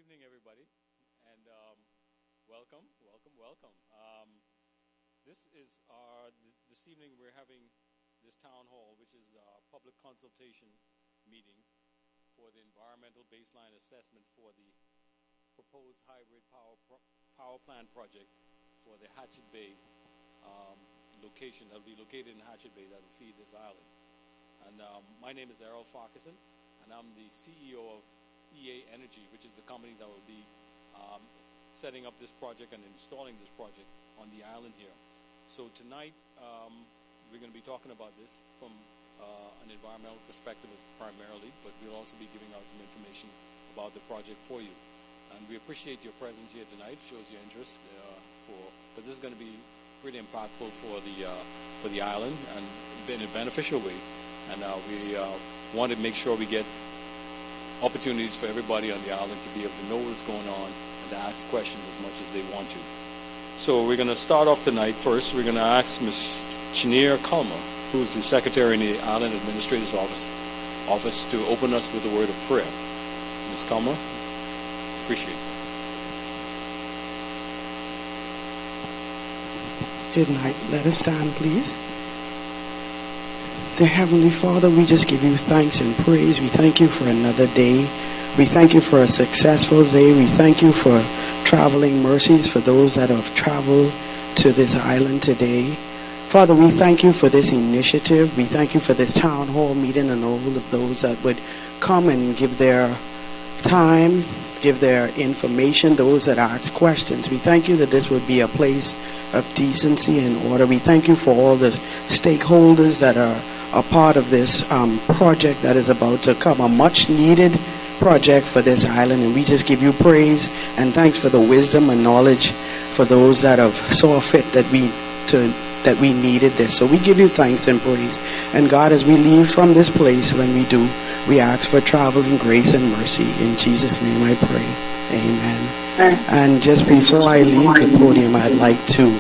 evening, everybody, and welcome, welcome, welcome. This evening we're having this town hall, which is a public consultation meeting for the environmental baseline assessment for the proposed hybrid power plant project for the Hatchet Bay location that will be located in Hatchet Bay that will feed this island. And my name is Errol Farquharson, and I'm the CEO of EA Energy, which is the company that will be setting up this project and installing this project on the island here. So tonight we're going to be talking about this from an environmental perspective primarily, but we'll also be giving out some information about the project for you. And we appreciate your presence here tonight. Shows your interest because this is going to be pretty impactful for the island and in a beneficial way. And we want to make sure we get opportunities for everybody on the island to be able to know what's going on and to ask questions as much as they want to. So we're going to start off tonight. First, we're going to ask Ms. Chenier Culmer, who is the Secretary in the Island Administrator's office, to open us with a word of prayer. Ms. Culmer, appreciate it. Good night. Let us stand, please. Dear Heavenly Father, we just give you thanks and praise. We thank you for another day. We thank you for a successful day. We thank you for traveling mercies for those that have traveled to this island today. Father, we thank you for this initiative. We thank you for this town hall meeting and all of those that would come and give their time, give their information, those that ask questions. We thank you that this would be a place of decency and order. We thank you for all the stakeholders that are a part of this project that is about to come, a much needed project for this island, and we just give you praise and thanks for the wisdom and knowledge for those that have saw fit that we needed this. So we give you thanks and praise. And God, as we leave from this place, when we do, we ask for traveling grace and mercy. In Jesus' name I pray. Amen. And just before I leave the podium, I'd like to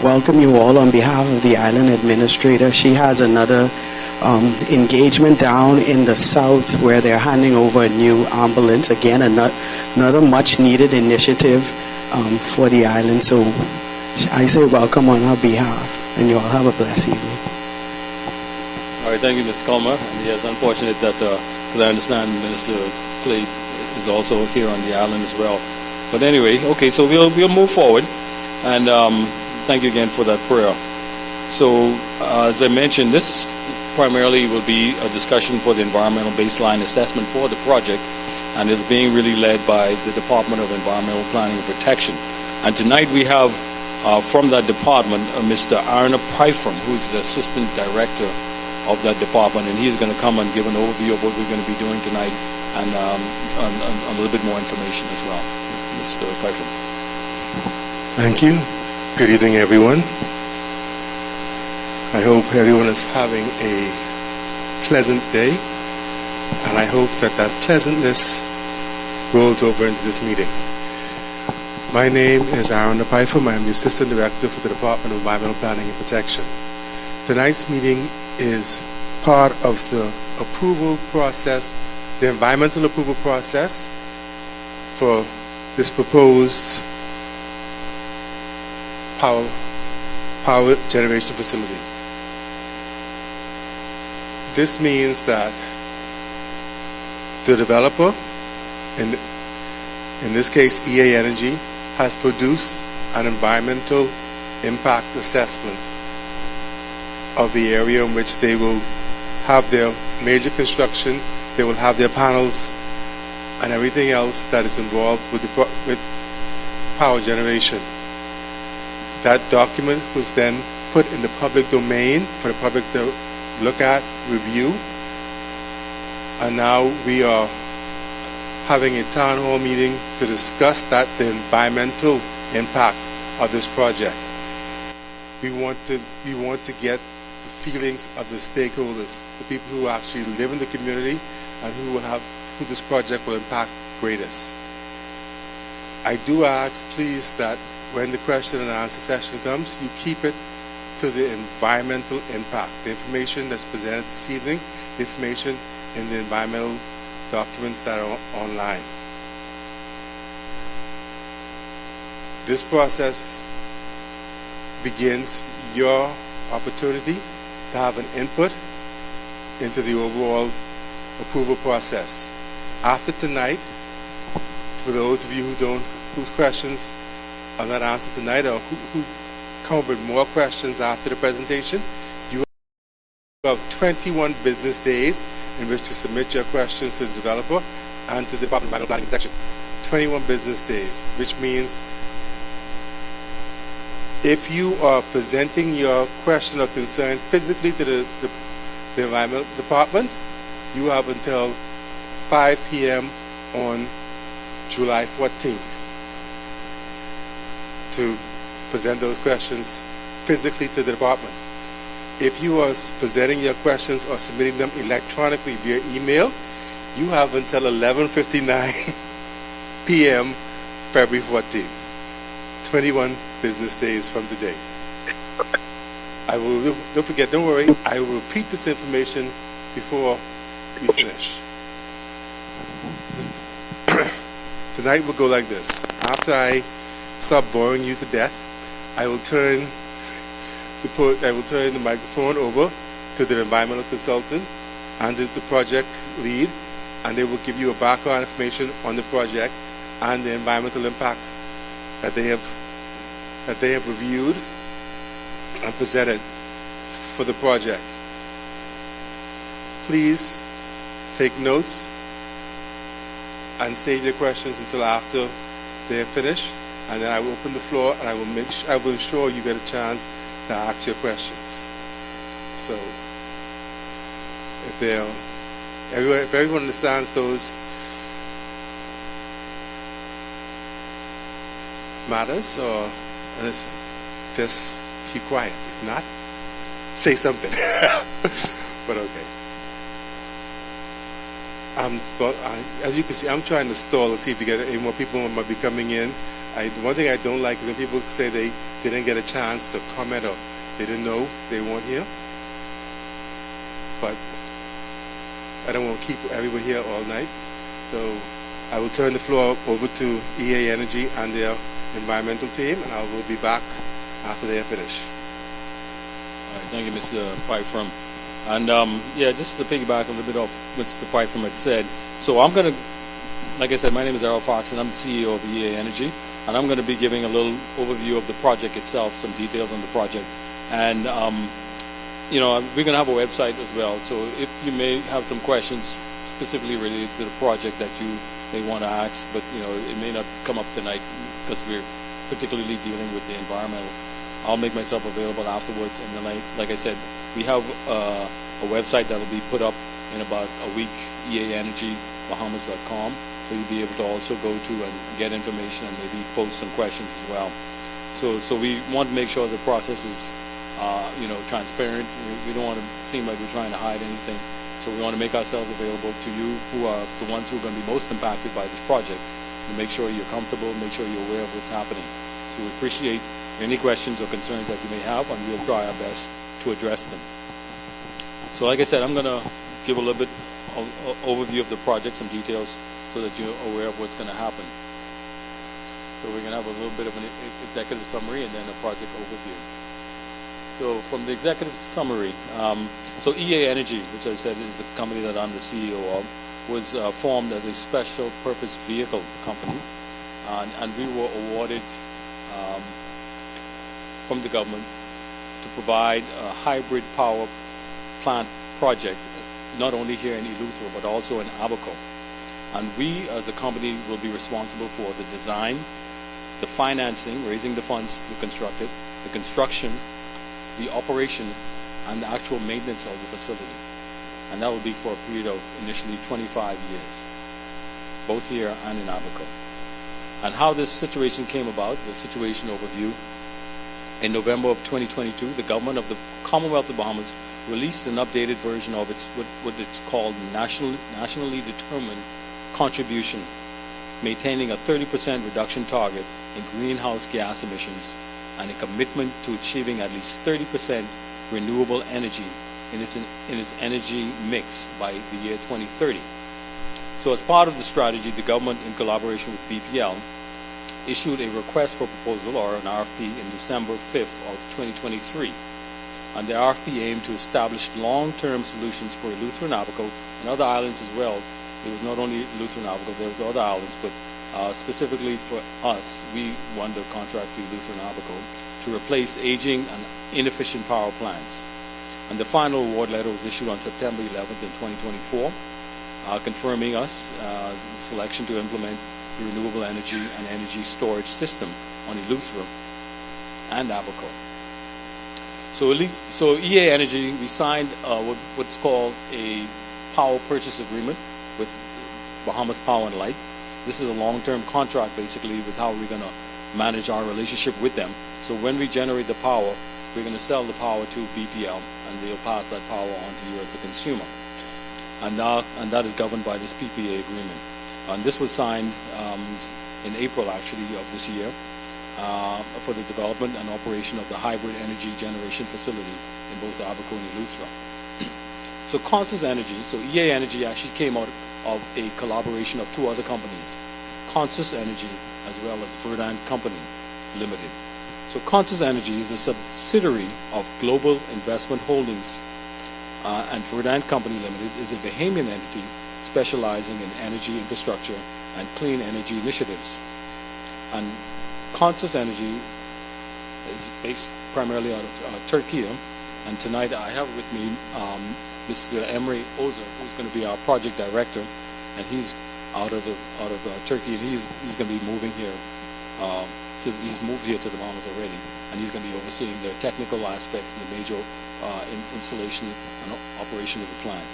welcome you all on behalf of the Island Administrator. She has another engagement down in the south where they're handing over a new ambulance. Again, another much needed initiative for the island. So I say welcome on her behalf, and you all have a blessed evening. All right, thank you, Ms. Culmer. And yes, unfortunate that, because I understand Minister Clay is also here on the island as well. But anyway, okay, so we'll move forward, and thank you again for that prayer. So, as I mentioned, this primarily will be a discussion for the environmental baseline assessment for the project, and is being really led by the Department of Environmental Planning and Protection. And tonight we have from that department Mr. Aaron Pyfram, who's the Assistant Director of that department, and he's going to come and give an overview of what we're going to be doing tonight and a little bit more information as well. Mr. Pyfram. Thank you. Good evening, everyone. I hope everyone is having a pleasant day, and I hope that pleasantness rolls over into this meeting. My name is Aaron Pyfram. I am the Assistant Director for the Department of Environmental Planning and Protection. Tonight's meeting is part of the approval process, the environmental approval process for this proposed power generation facility. This means that the developer, in this case EA Energy, has produced an environmental impact assessment of the area in which they will have their major construction, they will have their panels and everything else that is involved with power generation. That document was then put in the public domain for the public to look at, review, and now we are having a town hall meeting to discuss the environmental impact of this project. We want to get the feelings of the stakeholders, the people who actually live in the community and who this project will impact greatest. I do ask, please, that when the question and answer session comes, you keep it to the environmental impact. The information that's presented this evening, the information in the environmental documents that are online. This process begins your opportunity to have an input into the overall approval process. After tonight, for those of you whose questions are not answered tonight, or who come up with more questions after the presentation, you have 21 business days in which to submit your questions to the developer and to the Department of Environmental Planning section. 21 business days, which means if you are presenting your question or concern physically to the Environmental Department, you have until 5 p.m. on July 14th to present those questions physically to the department. If you are presenting your questions or submitting them electronically via email, you have until 11:59 p.m. February 14th. 21 business days from today. I will, don't forget, don't worry, I will repeat this information before we finish. Tonight will go like this. After I stop boring you to death, I will turn the microphone over to the environmental consultant and the project lead, and they will give you a background information on the project and the environmental impacts that they have reviewed and presented for the project. Please take notes and save your questions until after they are finished, and then I will open the floor and I will ensure you get a chance to ask your questions. So if everyone understands those matters, or just keep quiet. If not, say something. But okay. As you can see, I'm trying to stall to see if you get any more people might be coming in. One thing I don't like is when people say they didn't get a chance to comment or they didn't know they weren't here. But I don't want to keep everyone here all night. So I will turn the floor over to EA Energy and their environmental team, and I will be back after they are finished. All right, thank you, Mr. Pyfrom. And just to piggyback a little bit off what Mr. Pyfrom had said. So I'm going to, like I said, my name is Errol Fox, and I'm the CEO of EA Energy, and I'm going to be giving a little overview of the project itself, some details on the project, and we're going to have a website as well. So if you may have some questions specifically related to the project that you may want to ask, but it may not come up tonight because we're particularly dealing with the environmental. I'll make myself available afterwards, and then like I said, we have a website that will be put up in about a week, eaenergybahamas.com, so you'll be able to also go to and get information and maybe post some questions as well. So we want to make sure the process is transparent. We don't want to seem like we're trying to hide anything. So we want to make ourselves available to you, who are the ones who are going to be most impacted by this project, and make sure you're comfortable, make sure you're aware of what's happening. So we appreciate any questions or concerns that you may have, and we'll try our best to address them. So like I said, I'm going to give a little bit of overview of the project, some details, so that you're aware of what's going to happen. So we're going to have a little bit of an executive summary and then a project overview. So from the executive summary, so EA Energy, which I said is the company that I'm the CEO of, was formed as a special purpose vehicle company, and we were awarded from the government to provide a hybrid power plant project, not only here in Eleuthera but also in Abaco. And we as a company will be responsible for the design, the financing, raising the funds to construct it, the construction, the operation, and the actual maintenance of the facility. And that will be for a period of initially 25 years, both here and in Abaco. And how this situation came about, the situation overview. In November of 2022, the government of the Commonwealth of Bahamas released an updated version of its what it's called nationally determined contribution, maintaining a 30% reduction target in greenhouse gas emissions and a commitment to achieving at least 30% renewable energy in its energy mix by the year 2030. So as part of the strategy, the government, in collaboration with BPL, issued a request for proposal, or an RFP, in December 5th of 2023. And the RFP aimed to establish long-term solutions for Eleuthera and Abaco and other islands as well. It was not only Eleuthera and Abaco, there was other islands, but specifically for us, we won the contract for Eleuthera and Abaco to replace aging and inefficient power plants. And the final award letter was issued on September 11th in 2024, confirming us the selection to implement the renewable energy and energy storage system on Eleuthera and Abaco. So EA Energy, we signed what's called a power purchase agreement with Bahamas Power and Light. This is a long-term contract, basically, with how we're going to manage our relationship with them. So when we generate the power, we're going to sell the power to BPL, and they'll pass that power on to you as a consumer. And that is governed by this PPA agreement. And this was signed in April, actually, of this year, for the development and operation of the hybrid energy generation facility in both Abaco and Eleuthera. So Consus Energy, so EA Energy actually came out of a collaboration of two other companies, Consus Energy as well as Verdant Company Limited. So Consus Energy is a subsidiary of Global Investment Holdings, and Verdant Company Limited is a Bahamian entity specializing in energy infrastructure and clean energy initiatives. And Consus Energy is based primarily out of Turkey, and tonight I have with me Mr. Emre Ozer, who's going to be our project director, and he's out of Turkey, and he's going to be moving here. He's moved here to the Bahamas already, and he's going to be overseeing the technical aspects and the major installation and operation of the plant.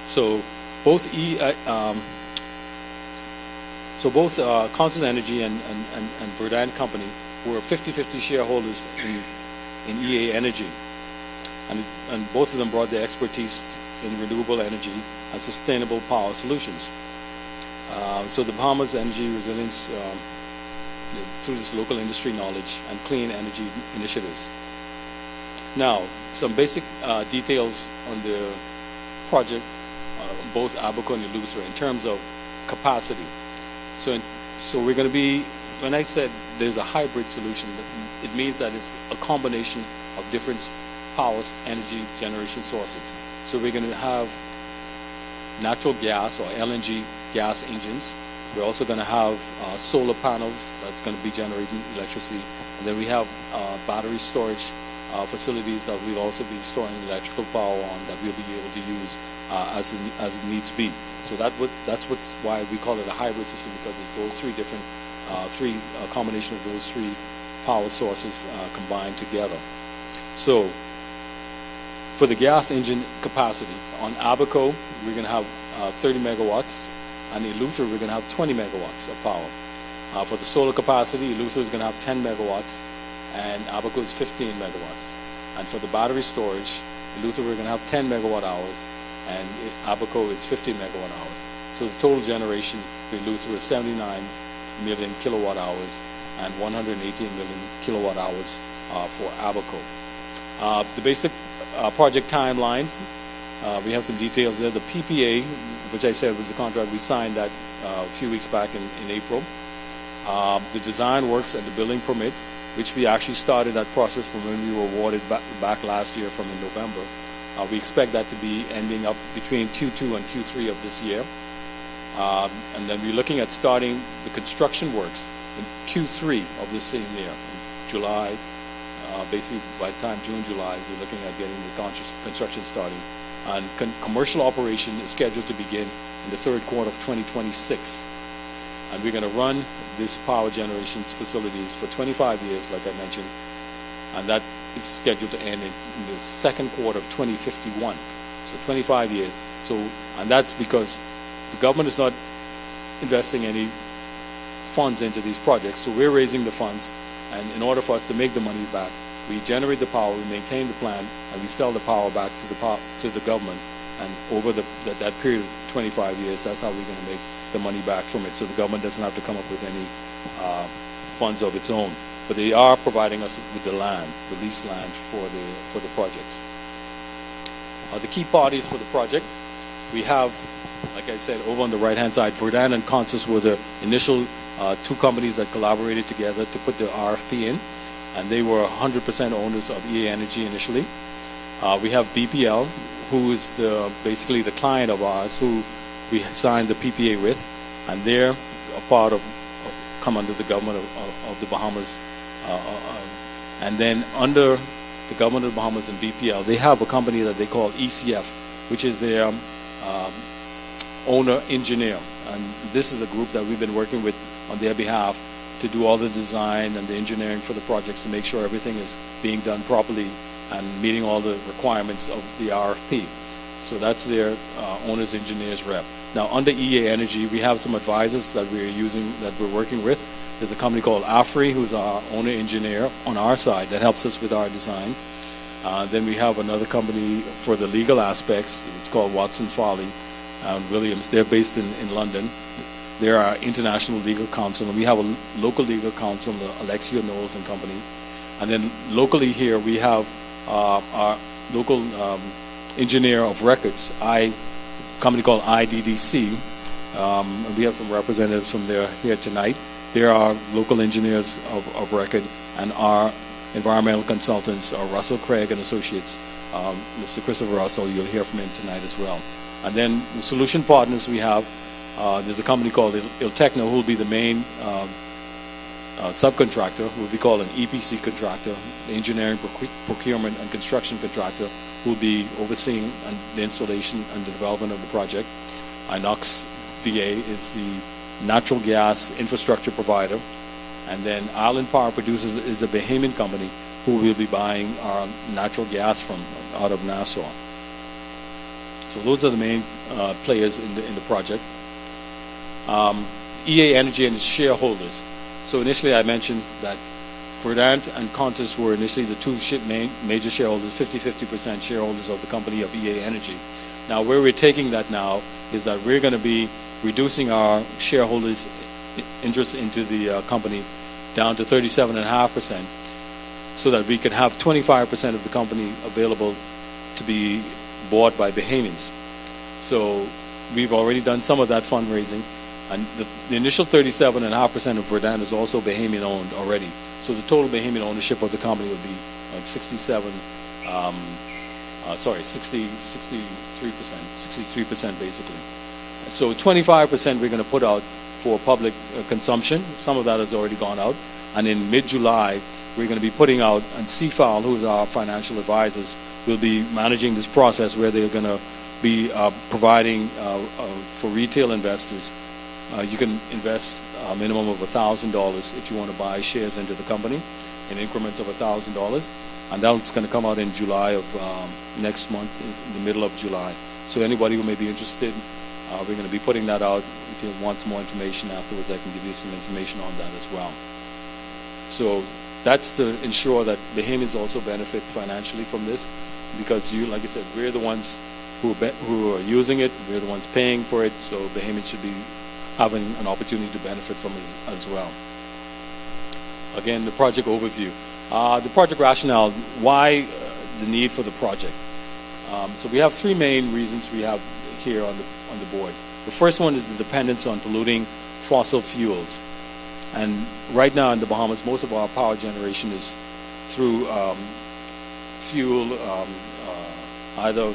So both Consus Energy and Verdant Company were 50-50 shareholders in EA Energy, and both of them brought their expertise in renewable energy and sustainable power solutions. So the Bahamas Energy Resilience through this local industry knowledge and clean energy initiatives. Now, some basic details on the project, both Abaco and Eleuthera, in terms of capacity. So we're going to be, when I said there's a hybrid solution, it means that it's a combination of different power energy generation sources. So we're going to have natural gas or LNG gas engines. We're also going to have solar panels that's going to be generating electricity. And then we have battery storage facilities that we'll also be storing electrical power on that we'll be able to use as it needs be. So that's why we call it a hybrid system, because it's those three different, combination of those three power sources combined together. So for the gas engine capacity, on Abaco, we're going to have 30 megawatts, and Eleuthera, we're going to have 20 megawatts of power. For the solar capacity, Eleuthera is going to have 10 megawatts, and Abaco is 15 megawatts. And for the battery storage, Eleuthera, we're going to have 10 megawatt hours, and Abaco is 50 megawatt hours. So the total generation for Eleuthera is 79 million kilowatt hours and 118 million kilowatt hours for Abaco. The basic project timeline, we have some details there. The PPA, which I said was the contract, we signed that a few weeks back in April. The design works and the building permit, which we actually started that process from when we were awarded back last year from in November. We expect that to be ending up between Q2 and Q3 of this year. And then we're looking at starting the construction works in Q3 of this same year, in July. Basically, by the time June, July, we're looking at getting the construction starting. And commercial operation is scheduled to begin in the third quarter of 2026. And we're going to run this power generation facilities for 25 years, like I mentioned, and that is scheduled to end in the second quarter of 2051. So 25 years. And that's because the government is not investing any funds into these projects, so we're raising the funds, and in order for us to make the money back, we generate the power, we maintain the plant, and we sell the power back to the government. And over that period of 25 years, that's how we're going to make the money back from it. So the government doesn't have to come up with any funds of its own. But they are providing us with the land, the leased land for the projects. The key parties for the project, we have, like I said, over on the right-hand side, Verdant and Consus were the initial two companies that collaborated together to put the RFP in, and they were 100% owners of EA Energy initially. We have BPL, who is basically the client of ours, who we signed the PPA with, and they're a part of come under the government of the Bahamas. And then under the government of the Bahamas and BPL, they have a company that they call ECF, which is their owner engineer. And this is a group that we've been working with on their behalf to do all the design and the engineering for the projects to make sure everything is being done properly and meeting all the requirements of the RFP. So that's their owner's engineers rep. Now under EA Energy, we have some advisors that we're working with. There's a company called AFRI, who's our owner engineer on our side that helps us with our design. Then we have another company for the legal aspects. It's called Watson Farley Williams. They're based in London. They're our international legal counsel, and we have a local legal counsel, Alexia Knowles and Company. And then locally here, we have our local engineer of records, company called IDDC. And we have some representatives from there here tonight. They're our local engineers of record, and our environmental consultants are Russell Craig and Associates. Mr. Christopher Russell, you'll hear from him tonight as well. And then the solution partners we have, there's a company called Eleuthera, who will be the main subcontractor, who will be called an EPC contractor, the engineering, procurement, and construction contractor, who will be overseeing the installation and the development of the project. Inox VA is the natural gas infrastructure provider. And then Island Power Producers is a Bahamian company who will be buying our natural gas from out of Nassau. So those are the main players in the project. EA Energy and its shareholders. So initially I mentioned that Verdant and Consus were initially the two major shareholders, 50% shareholders of the company of EA Energy. Now where we're taking that now is that we're going to be reducing our shareholders' interest into the company down to 37.5%, so that we can have 25% of the company available to be bought by Bahamians. So we've already done some of that fundraising, and the initial 37.5% of Verdant is also Bahamian owned already. So the total Bahamian ownership of the company would be like 63% basically. So 25% we're going to put out for public consumption. Some of that has already gone out. And in mid-July, we're going to be putting out, and CFAL, who's our financial advisors, will be managing this process where they're going to be providing for retail investors. You can invest a minimum of $1,000 if you want to buy shares into the company in increments of $1,000. And that's going to come out in July of next month, in the middle of July. So anybody who may be interested, we're going to be putting that out. If you want some more information afterwards, I can give you some information on that as well. So that's to ensure that Bahamians also benefit financially from this, because like I said, we're the ones who are using it, we're the ones paying for it, so Bahamians should be having an opportunity to benefit from it as well. Again, the project overview. The project rationale, why the need for the project? So we have three main reasons we have here on the board. The first one is the dependence on polluting fossil fuels. And right now in the Bahamas, most of our power generation is through fuel, either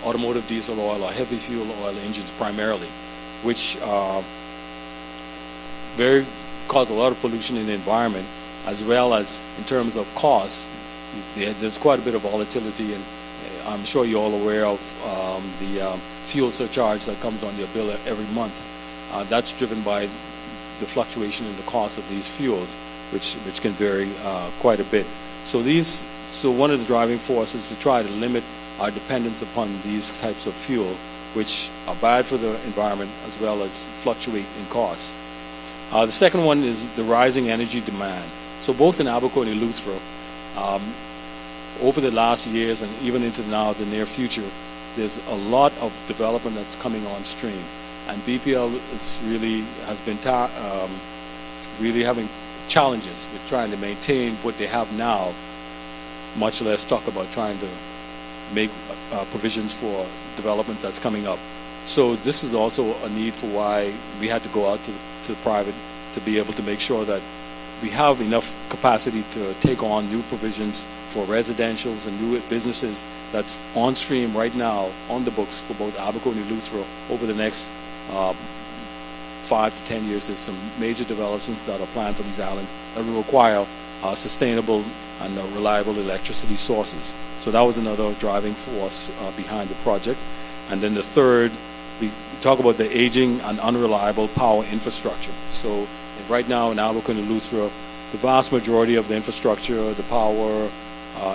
automotive diesel oil or heavy fuel oil engines primarily, which cause a lot of pollution in the environment, as well as in terms of cost. There's quite a bit of volatility, and I'm sure you're all aware of the fuel surcharge that comes on your bill every month. That's driven by the fluctuation in the cost of these fuels, which can vary quite a bit. So one of the driving forces is to try to limit our dependence upon these types of fuel, which are bad for the environment as well as fluctuate in cost. The second one is the rising energy demand. So both in Abercorn and Eleuthera, over the last years and even into now the near future, there's a lot of development that's coming on stream. And BPL has been really having challenges with trying to maintain what they have now, much less talk about trying to make provisions for developments that's coming up. So this is also a need for why we had to go out to private to be able to make sure that we have enough capacity to take on new provisions for residentials and new businesses that's on stream right now on the books for both Abercrombie and Eleuthera over the next 5 to 10 years. There's some major developments that are planned for these islands that will require sustainable and reliable electricity sources. So that was another driving force behind the project. And then the third, we talk about the aging and unreliable power infrastructure. So right now in Abercrombie and Eleuthera, the vast majority of the infrastructure, the power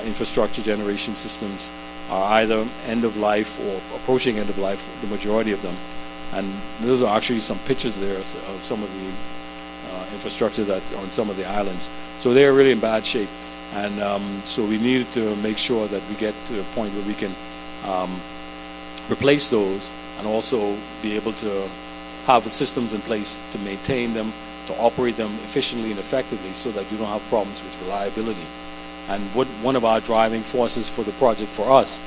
infrastructure generation systems are either end of life or approaching end of life, the majority of them. And those are actually some pictures there of some of the infrastructure that's on some of the islands. So they're really in bad shape. And so we needed to make sure that we get to a point where we can replace those and also be able to have the systems in place to maintain them, to operate them efficiently and effectively so that you don't have problems with reliability. And one of our driving forces for the project for us,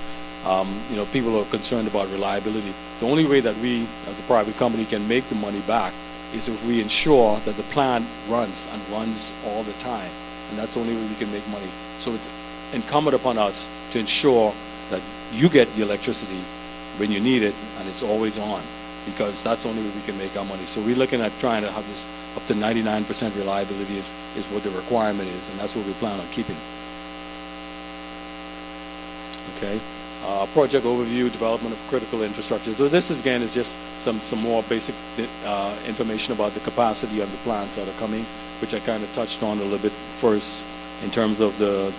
people are concerned about reliability. The only way that we, as a private company, can make the money back is if we ensure that the plant runs and runs all the time. And that's the only way we can make money. So it's incumbent upon us to ensure that you get the electricity when you need it and it's always on, because that's the only way we can make our money. So we're looking at trying to have this up to 99% reliability is what the requirement is, and that's what we plan on keeping. Okay. Project overview, development of critical infrastructure. So this is, again, is just some more basic information about the capacity of the plants that are coming, which I kind of touched on a little bit first in terms of the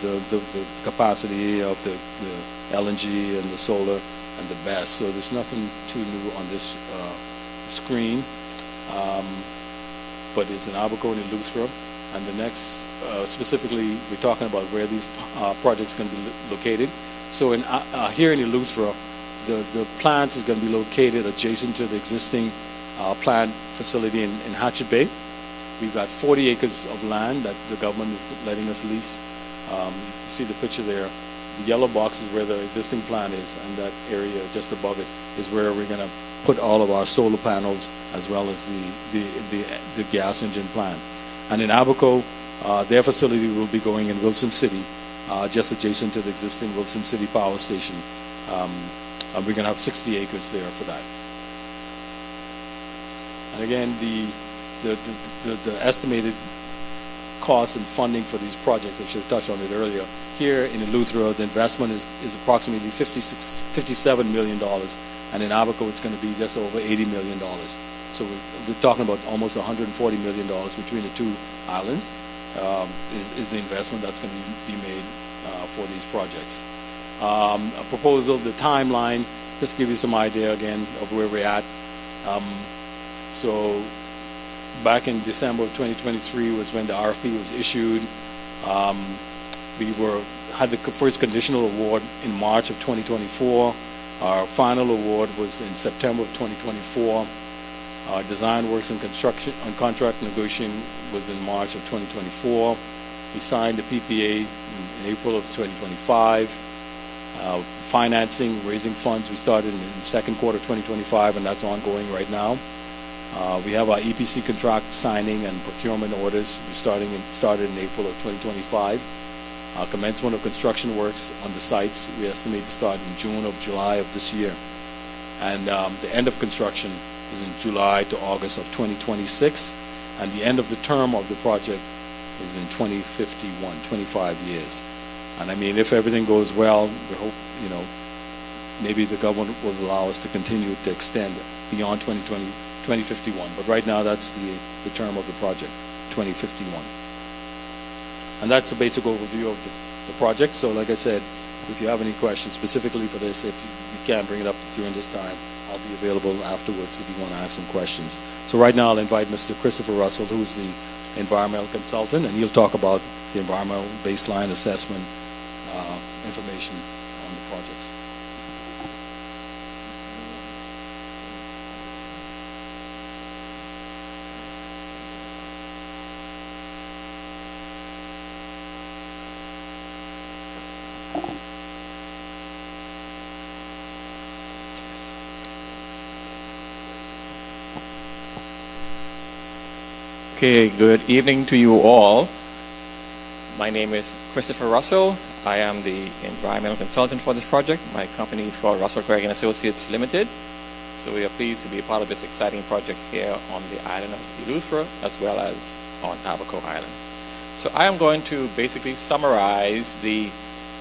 capacity of the LNG and the solar and the BESS. So there's nothing too new on this screen, but it's in Abercrombie and Eleuthera. And the next, specifically, we're talking about where these projects can be located. So here in Eleuthera, the plant is going to be located adjacent to the existing plant facility in Hatchet Bay. We've got 40 acres of land that the government is letting us lease. You see the picture there. The yellow box is where the existing plant is, and that area just above it is where we're going to put all of our solar panels as well as the gas engine plant. And in Abaco, their facility will be going in Wilson City, just adjacent to the existing Wilson City power station. And we're going to have 60 acres there for that. And again, the estimated cost and funding for these projects, I should have touched on it earlier. Here in Eleuthera, the investment is approximately $57 million, and in Abaco, it's going to be just over $80 million. So we're talking about almost $140 million between the two islands is the investment that's going to be made for these projects. A proposal, the timeline, just give you some idea again of where we're at. So back in December of 2023 was when the RFP was issued. We had the first conditional award in March of 2024. Our final award was in September of 2024. Design works and construction and contract negotiation was in March of 2024. We signed the PPA in April of 2025. Financing, raising funds, we started in the second quarter of 2025, and that's ongoing right now. We have our EPC contract signing and procurement orders. We started in April of 2025. Commencement of construction works on the sites we estimate to start in June or July of this year. And the end of construction is in July to August of 2026. And the end of the term of the project is in 2051, 25 years. And I mean, if everything goes well, we hope, maybe the government will allow us to continue to extend beyond 2051. But right now, that's the term of the project, 2051. And that's a basic overview of the project. So like I said, if you have any questions specifically for this, if you can't bring it up during this time, I'll be available afterwards if you want to ask some questions. So right now I'll invite Mr. Christopher Russell, who's the environmental consultant, and he'll talk about the environmental baseline assessment information on the projects. Okay, good evening to you all. My name is Christopher Russell. I am the environmental consultant for this project. My company is called Russell Craig & Associates Limited. So we are pleased to be a part of this exciting project here on the island of Eleuthera as well as on Abaco Island. So I am going to basically summarize the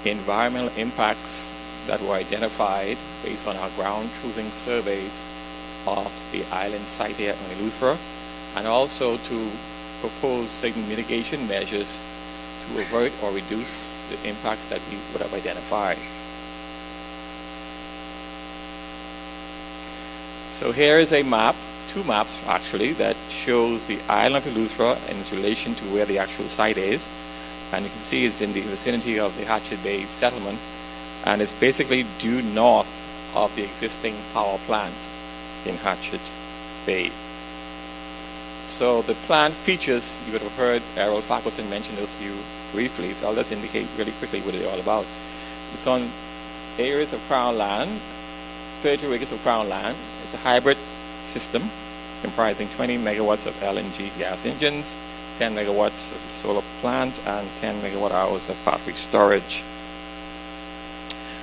environmental impacts that were identified based on our ground truthing surveys of the island site here on Eleuthera, and also to propose certain mitigation measures to avert or reduce the impacts that we would have identified. So here is a map, two maps actually, that shows the island of Eleuthera in its relation to where the actual site is. And you can see it's in the vicinity of the Hatchet Bay settlement, and it's basically due north of the existing power plant in Hatchet Bay. So the plant features, you would have heard Errol Farquharson mention those to you briefly, so I'll just indicate really quickly what they're all about. It's on areas of Crown land, 32 acres of Crown land. It's a hybrid system comprising 20 megawatts of LNG gas engines, 10 megawatts of solar plant, and 10 megawatt hours of battery storage.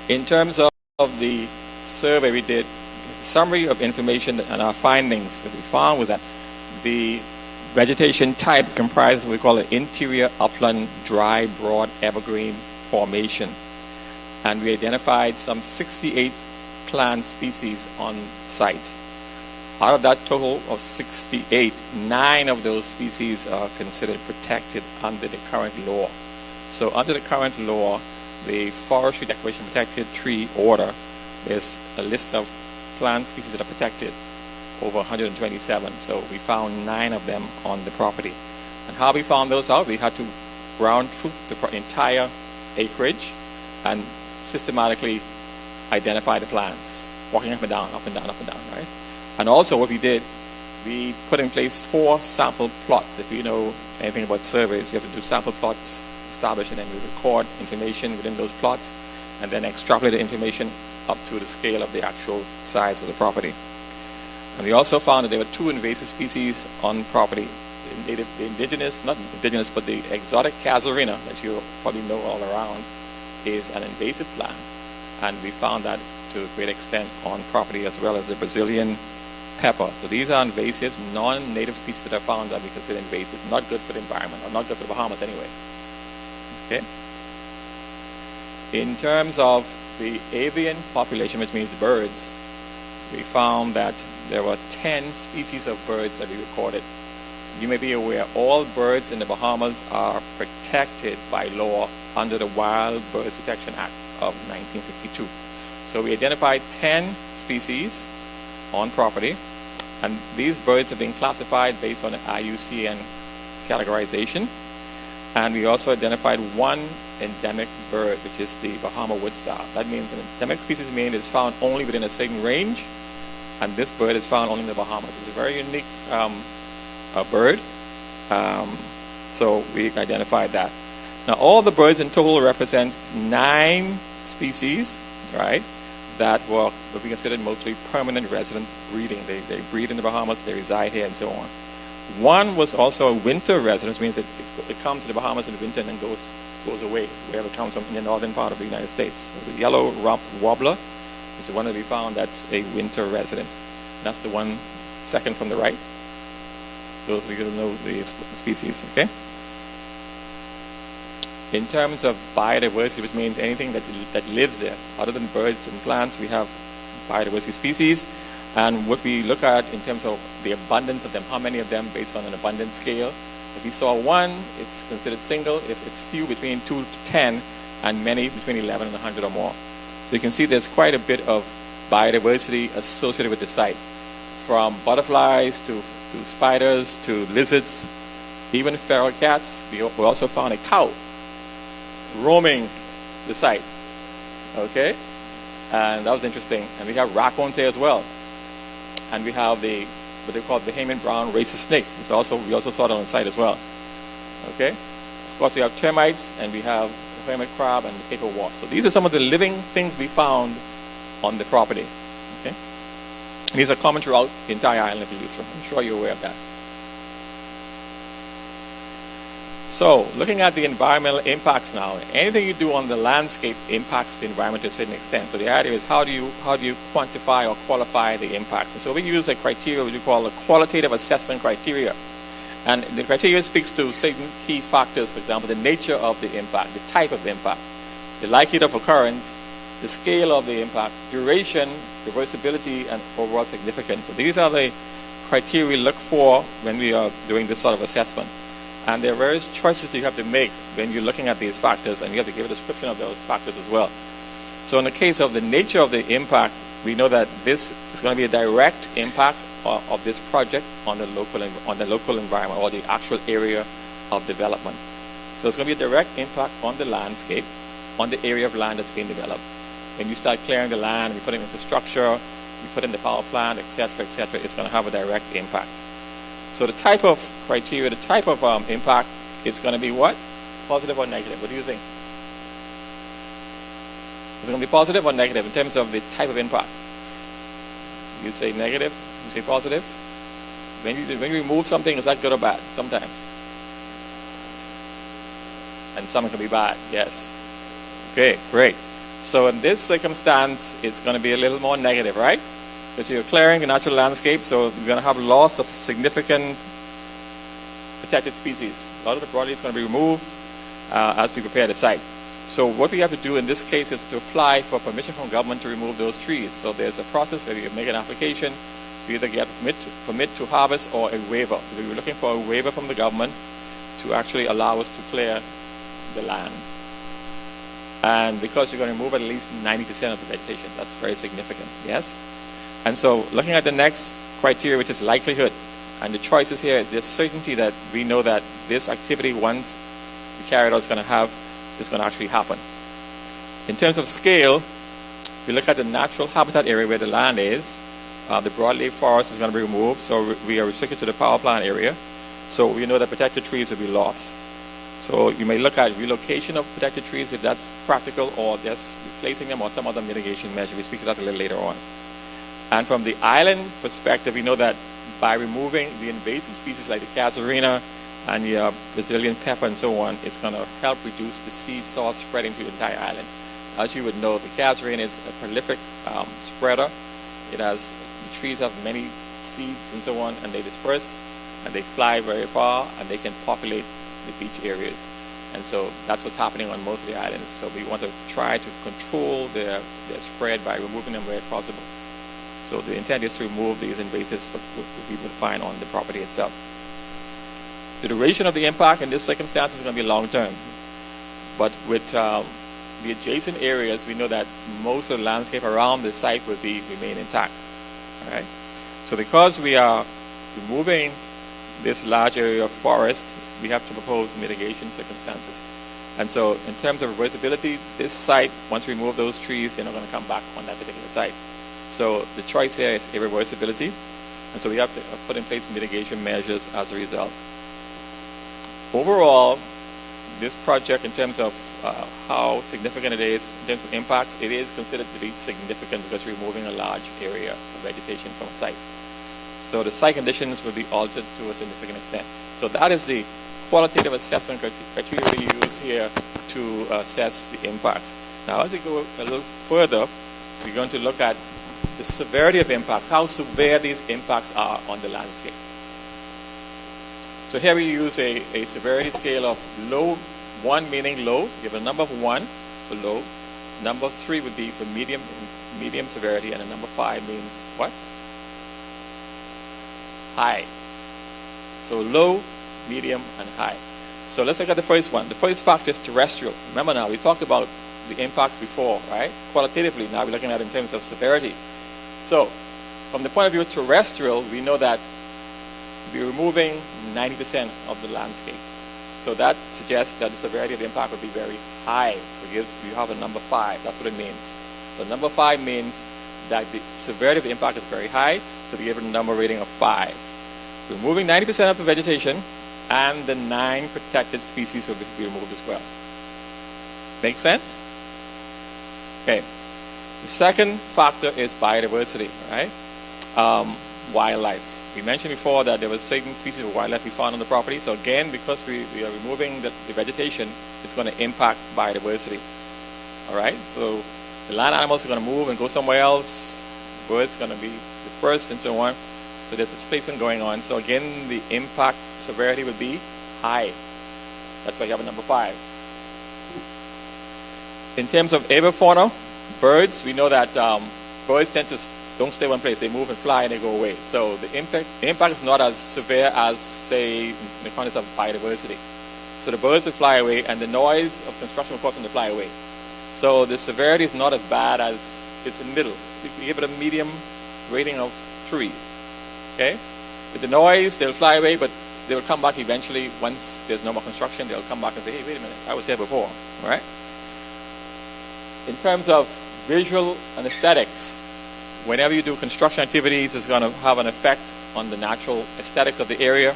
In terms of the survey we did, a summary of information and our findings, what we found was that the vegetation type comprised what we call an interior upland dry broad evergreen formation, and we identified some 68 plant species on site. Out of that total of 68, 9 of those species are considered protected under the current law. So under the current law, the Forestry Declaration Protected Tree Order, there's a list of plant species that are protected, over 127. So we found 9 of them on the property. And how we found those out? We had to ground truth the entire acreage and systematically identify the plants, walking up and down, up and down, up and down, right? And also what we did, we put in place 4 sample plots. If you know anything about surveys, you have to do sample plots, establish, and then we record information within those plots, and then extrapolate the information up to the scale of the actual size of the property. And we also found that there were 2 invasive species on property. The indigenous, not indigenous, but the exotic casuarina that you probably know all around is an invasive plant. And we found that to a great extent on property, as well as the Brazilian pepper. So these are invasives, non-native species that are found that we consider invasive, not good for the environment, or not good for the Bahamas anyway. Okay. In terms of the avian population, which means birds, we found that there were 10 species of birds that we recorded. You may be aware all birds in the Bahamas are protected by law under the Wild Birds Protection Act of 1952. So we identified 10 species on property, and these birds have been classified based on the IUCN categorization. And we also identified 1 endemic bird, which is the Bahama woodstock. That means an endemic species means it's found only within a certain range, and this bird is found only in the Bahamas. It's a very unique bird, so we identified that. Now all the birds in total represent 9 species, right, that were what we considered mostly permanent resident breeding. They breed in the Bahamas, they reside here, and so on. 1 was also a winter resident, which means it comes to the Bahamas in the winter and then goes away, wherever it comes from, in the northern part of the United States. So the yellow rumped warbler is the one that we found that's a winter resident. And that's the one second from the right. Those of you who know the species, okay? In terms of biodiversity, which means anything that lives there, other than birds and plants, we have biodiversity species. And what we look at in terms of the abundance of them, how many of them based on an abundance scale. If you saw 1, it's considered single. If it's few, between 2 to 10, and many between 11 and 100 or more. So you can see there's quite a bit of biodiversity associated with the site, from butterflies to spiders to lizards, even feral cats. We also found a cow roaming the site, okay? And that was interesting. And we have raccoons here as well. And we have what they call the Bahamian brown racist snake. We also saw it on the site as well, okay? Of course, we have termites, and we have the hermit crab and the paper wasp. So these are some of the living things we found on the property, okay? These are common throughout the entire island of Eleuthera. I'm sure you're aware of that. So, looking at the environmental impacts now, anything you do on the landscape impacts the environment to a certain extent. So the idea is how do you quantify or qualify the impacts? And so we use a criteria which we call a qualitative assessment criteria. And the criteria speaks to certain key factors, for example, the nature of the impact, the type of impact, the likelihood of occurrence, the scale of the impact, duration, reversibility, and overall significance. So these are the criteria we look for when we are doing this sort of assessment. And there are various choices you have to make when you're looking at these factors, and you have to give a description of those factors as well. So in the case of the nature of the impact, we know that this is going to be a direct impact of this project on the local environment or the actual area of development. So it's going to be a direct impact on the landscape, on the area of land that's being developed. When you start clearing the land, we put in infrastructure, we put in the power plant, etc., it's going to have a direct impact. So the type of criteria, the type of impact, it's going to be what? Positive or negative? What do you think? Is it going to be positive or negative in terms of the type of impact? You say negative, you say positive. When you remove something, is that good or bad? Sometimes. And some can be bad, yes. Okay, great. So in this circumstance, it's going to be a little more negative, right? Because you're clearing the natural landscape, so you're going to have loss of significant protected species. A lot of the broadleaf is going to be removed as we prepare the site. So what we have to do in this case is to apply for permission from government to remove those trees. So there's a process where you make an application, you either get permit to harvest or a waiver. So we were looking for a waiver from the government to actually allow us to clear the land. And because you're going to remove at least 90% of the vegetation, that's very significant, yes? And so looking at the next criteria, which is likelihood, and the choices here is there's certainty that we know that this activity, once we carry it out, is going to actually happen. In terms of scale, we look at the natural habitat area where the land is. The broadleaf forest is going to be removed, so we are restricted to the power plant area. So we know that protected trees will be lost. So you may look at relocation of protected trees if that's practical, or just replacing them, or some other mitigation measure. We speak to that a little later on. And from the island perspective, we know that by removing the invasive species like the casuarina and the Brazilian pepper and so on, it's going to help reduce the seed source spreading to the entire island. As you would know, the casuarina is a prolific spreader. The trees have many seeds and so on, and they disperse, and they fly very far, and they can populate the beach areas. And so that's what's happening on most of the islands. So we want to try to control their spread by removing them where possible. So the intent is to remove these invasives what we would find on the property itself. The duration of the impact in this circumstance is going to be long term. But with the adjacent areas, we know that most of the landscape around the site will remain intact. All right? So because we are removing this large area of forest, we have to propose mitigation circumstances. And so in terms of reversibility, this site, once we remove those trees, they're not going to come back on that particular site. So the choice here is irreversibility. And so we have to put in place mitigation measures as a result. Overall, this project, in terms of how significant it is, in terms of impacts, it is considered to be significant because you're removing a large area of vegetation from a site. So the site conditions will be altered to a significant extent. So that is the qualitative assessment criteria we use here to assess the impacts. Now, as we go a little further, we're going to look at the severity of impacts, how severe these impacts are on the landscape. So here we use a severity scale of low, 1 meaning low. You have a number of 1 for low. Number 3 would be for medium severity, and a number 5 means what? High. So low, medium, and high. So let's look at the first one. The first factor is terrestrial. Remember now, we talked about the impacts before, right? Qualitatively, now we're looking at it in terms of severity. So, from the point of view of terrestrial, we know that we're removing 90% of the landscape. So that suggests that the severity of the impact would be very high. So you have a number 5. That's what it means. So number 5 means that the severity of the impact is very high, so we give it a number rating of 5. Removing 90% of the vegetation, and the 9 protected species will be removed as well. Make sense? Okay. The second factor is biodiversity, right? wildlife. We mentioned before that there were certain species of wildlife we found on the property. So again, because we are removing the vegetation, it's going to impact biodiversity. All right? So the land animals are going to move and go somewhere else. Birds are going to be dispersed and so on. So there's displacement going on. So again, the impact severity would be high. That's why you have a number 5. In terms of avifauna, birds, we know that birds tend to don't stay one place. They move and fly and they go away. So the impact is not as severe as, say, in the context of biodiversity. So the birds will fly away, and the noise of construction will cause them to fly away. So the severity is not as bad as it's in the middle. We give it a medium rating of 3. Okay? With the noise, they'll fly away, but they will come back eventually. Once there's no more construction, they'll come back and say, hey, wait a minute, I was here before. All right? In terms of visual and aesthetics, whenever you do construction activities, it's going to have an effect on the natural aesthetics of the area.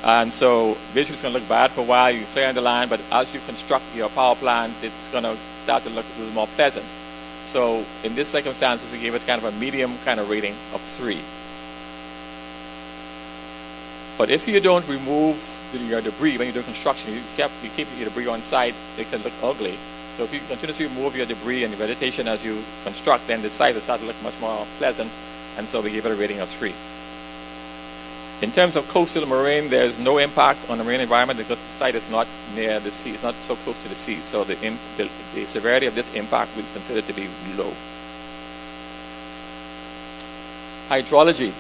And so visually it's going to look bad for a while. You clear the land, but as you construct your power plant, it's going to start to look a little more pleasant. So in these circumstances, we gave it kind of a medium kind of rating of 3. But if you don't remove your debris when you do construction, you keep your debris on site, it can look ugly. So if you continuously remove your debris and your vegetation as you construct, then the site will start to look much more pleasant, and so we give it a rating of 3. In terms of coastal marine, there's no impact on the marine environment because the site is not near the sea, it's not so close to the sea, so the severity of this impact we consider to be low. Hydrology,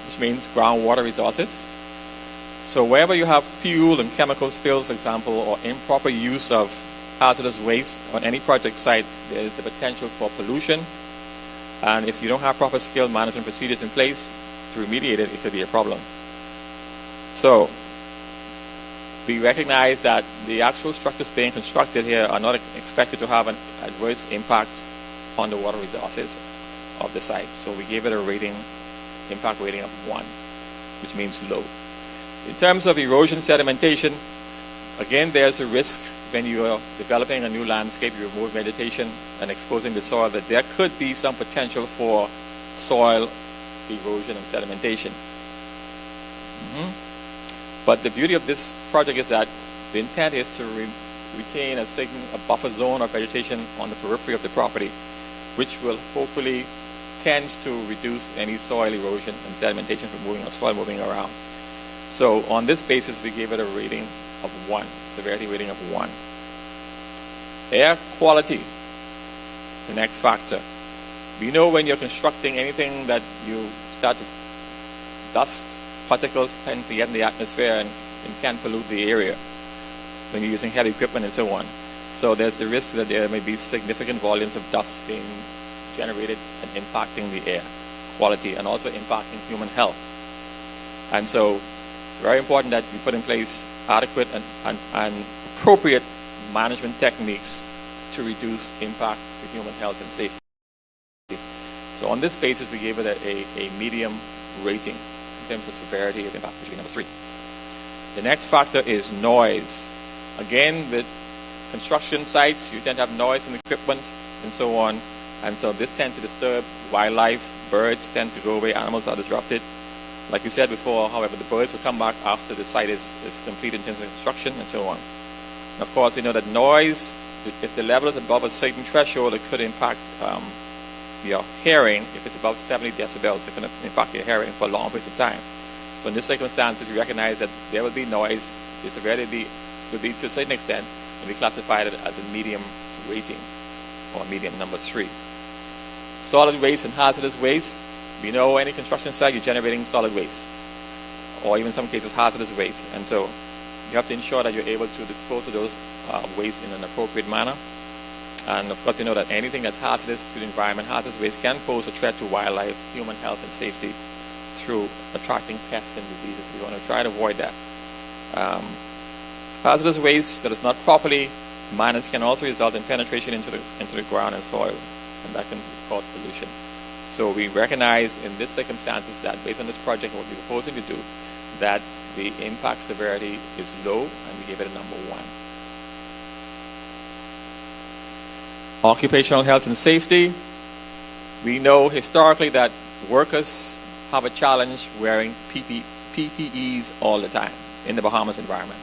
which means groundwater resources. So wherever you have fuel and chemical spills, for example, or improper use of hazardous waste on any project site, there is the potential for pollution. And if you don't have proper scale management procedures in place to remediate it, it could be a problem. So we recognize that the actual structures being constructed here are not expected to have an adverse impact on the water resources of the site. So we gave it a rating, impact rating of 1, which means low. In terms of erosion sedimentation, again, there's a risk when you are developing a new landscape, you remove vegetation and exposing the soil, that there could be some potential for soil erosion and sedimentation. But the beauty of this project is that the intent is to retain a buffer zone of vegetation on the periphery of the property, which will hopefully tends to reduce any soil erosion and sedimentation from moving or soil moving around. So on this basis, we gave it a rating of 1, severity rating of 1. Air quality, the next factor. We know when you're constructing anything that you start to dust, particles tend to get in the atmosphere and can pollute the area when you're using heavy equipment and so on. So there's the risk that there may be significant volumes of dust being generated and impacting the air quality and also impacting human health. And so it's very important that we put in place adequate and appropriate management techniques to reduce impact to human health and safety. So on this basis, we gave it a medium rating in terms of severity of impact, which would be number 3. The next factor is noise. Again, with construction sites, you tend to have noise in equipment and so on. And so this tends to disturb wildlife. Birds tend to go away. Animals are disrupted. Like we said before, however, the birds will come back after the site is complete in terms of construction and so on. And of course, we know that noise, if the level is above a certain threshold, it could impact your hearing. If it's above 70 decibels, it can impact your hearing for long periods of time. So in this circumstance, we recognize that there will be noise. The severity will be, to a certain extent, and we classified it as a medium rating, or medium number 3. Solid waste and hazardous waste. We know any construction site, you're generating solid waste, or even in some cases hazardous waste. And so you have to ensure that you're able to dispose of those waste in an appropriate manner. And of course, you know that anything that's hazardous to the environment, hazardous waste, can pose a threat to wildlife, human health, and safety through attracting pests and diseases. We want to try to avoid that. Hazardous waste that is not properly managed can also result in penetration into the ground and soil, and that can cause pollution. So we recognize in these circumstances that based on this project, what we're proposing to do, that the impact severity is low, and we give it a number 1. Occupational health and safety. We know historically that workers have a challenge wearing PPEs all the time in the Bahamas environment.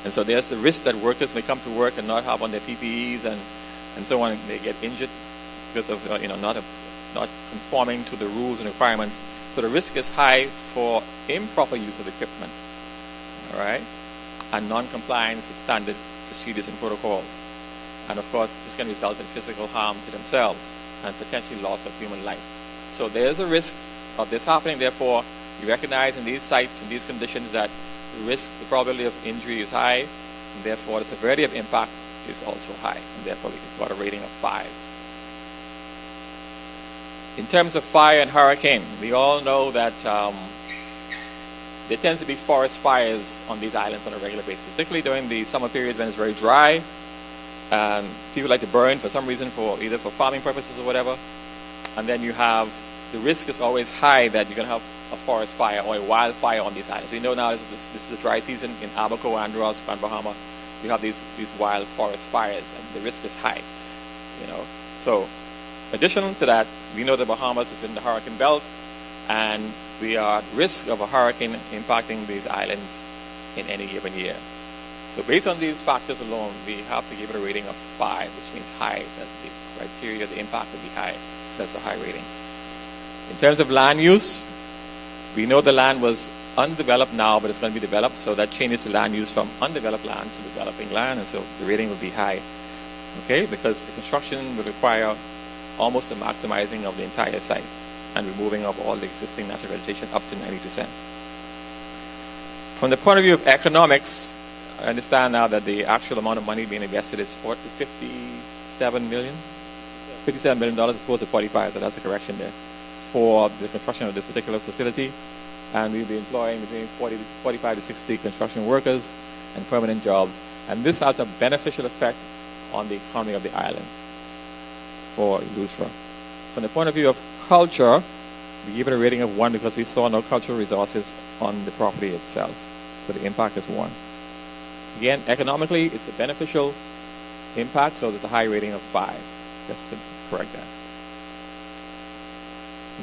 And so there's the risk that workers may come to work and not have on their PPEs and so on. They get injured because of not conforming to the rules and requirements. So the risk is high for improper use of equipment, all right, and non-compliance with standard procedures and protocols. And of course, this can result in physical harm to themselves and potentially loss of human life. So there's a risk of this happening. Therefore, you recognize in these sites, in these conditions, that the probability of injury is high, and therefore the severity of impact is also high, and therefore we've got a rating of 5. In terms of fire and hurricane, we all know that there tends to be forest fires on these islands on a regular basis, particularly during the summer periods when it's very dry, and people like to burn for some reason, either for farming purposes or whatever. And then you have, the risk is always high that you're going to have a forest fire or a wildfire on these islands. We know now this is the dry season in Abaco, Andros, and Bahama. You have these wild forest fires, and the risk is high. So additional to that, we know the Bahamas is in the hurricane belt, and we are at risk of a hurricane impacting these islands in any given year. So based on these factors alone, we have to give it a rating of 5, which means high, that the criteria, the impact will be high. So that's a high rating. In terms of land use, we know the land was undeveloped now, but it's going to be developed, so that changes the land use from undeveloped land to developing land, and so the rating will be high. Okay, because the construction will require almost a maximizing of the entire site and removing of all the existing natural vegetation up to 90%. From the point of view of economics, I understand now that the actual amount of money being invested is $57 million. $57 million as opposed to 45, so that's a correction there, for the construction of this particular facility. And we'll be employing between 45 to 60 construction workers and permanent jobs. And this has a beneficial effect on the economy of the island for Eleuthera. From the point of view of culture, we give it a rating of 1 because we saw no cultural resources on the property itself. So the impact is 1. Again, economically, it's a beneficial impact, so there's a high rating of 5. Just to correct that.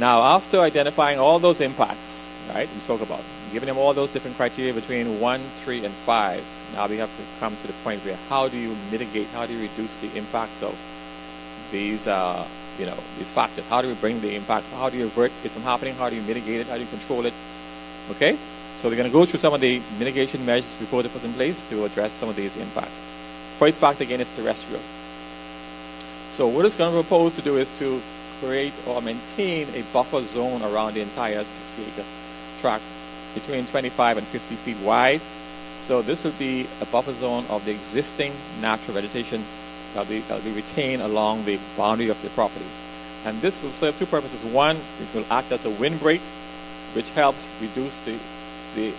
Now, after identifying all those impacts, right, we spoke about, giving them all those different criteria between 1, 3, and 5, now we have to come to the point where how do you mitigate, how do you reduce the impacts of these, these factors? How do we bring the impacts? How do you avert it from happening? How do you mitigate it? How do you control it? Okay? So we're going to go through some of the mitigation measures we put in place to address some of these impacts. First factor, again, is terrestrial. So what it's going to propose to do is to create or maintain a buffer zone around the entire 60-acre tract between 25 and 50 feet wide. So this will be a buffer zone of the existing natural vegetation that will be retained along the boundary of the property. And this will serve 2 purposes. One, it will act as a windbreak, which helps reduce the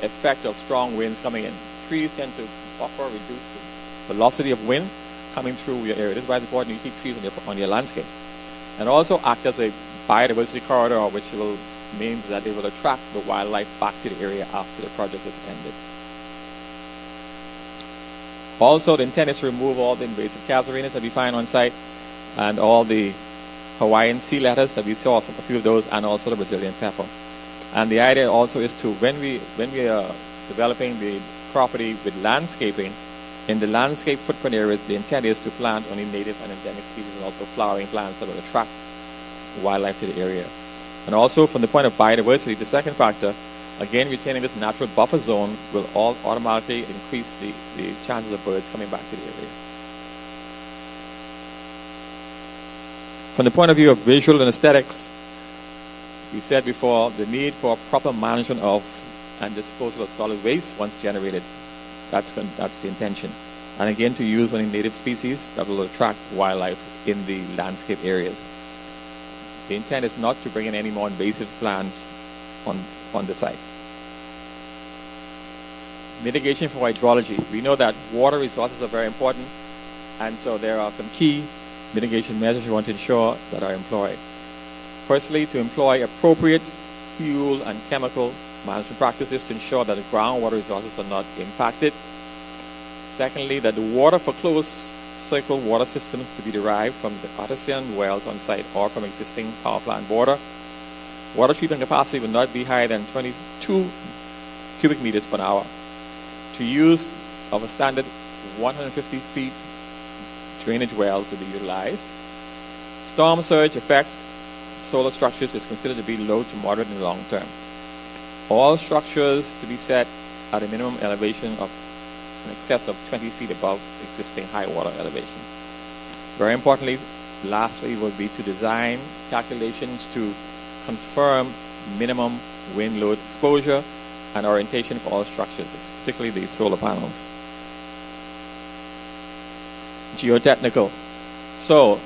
effect of strong winds coming in. Trees tend to buffer, reduce the velocity of wind coming through your area. This is why it's important you keep trees on your landscape. And also act as a biodiversity corridor, which means that it will attract the wildlife back to the area after the project is ended. Also, the intent is to remove all the invasive casuarinas that we find on site and all the Hawaiian sea lettuce that we saw, a few of those, and also the Brazilian pepper. And the idea also is to, when we are developing the property with landscaping, in the landscape footprint areas, the intent is to plant only native and endemic species and also flowering plants that will attract wildlife to the area. And also from the point of biodiversity, the second factor, again, retaining this natural buffer zone will automatically increase the chances of birds coming back to the area. From the point of view of visual and aesthetics, we said before the need for proper management of and disposal of solid waste once generated. That's the intention. And again, to use only native species that will attract wildlife in the landscape areas. The intent is not to bring in any more invasive plants on the site. Mitigation for hydrology. We know that water resources are very important, and so there are some key mitigation measures we want to ensure that are employed. Firstly, to employ appropriate fuel and chemical management practices to ensure that the groundwater resources are not impacted. Secondly, that the water for closed cycle water systems to be derived from the artesian wells on site or from existing power plant water. water treatment capacity will not be higher than 22 cubic meters per hour. To use of a standard 150 feet drainage wells will be utilized. Storm surge effect solar structures is considered to be low to moderate in the long term. All structures to be set at a minimum elevation of in excess of 20 feet above existing high water elevation. Very importantly, lastly, will be to design calculations to confirm minimum wind load exposure and orientation for all structures, particularly the solar panels. Geotechnical. So,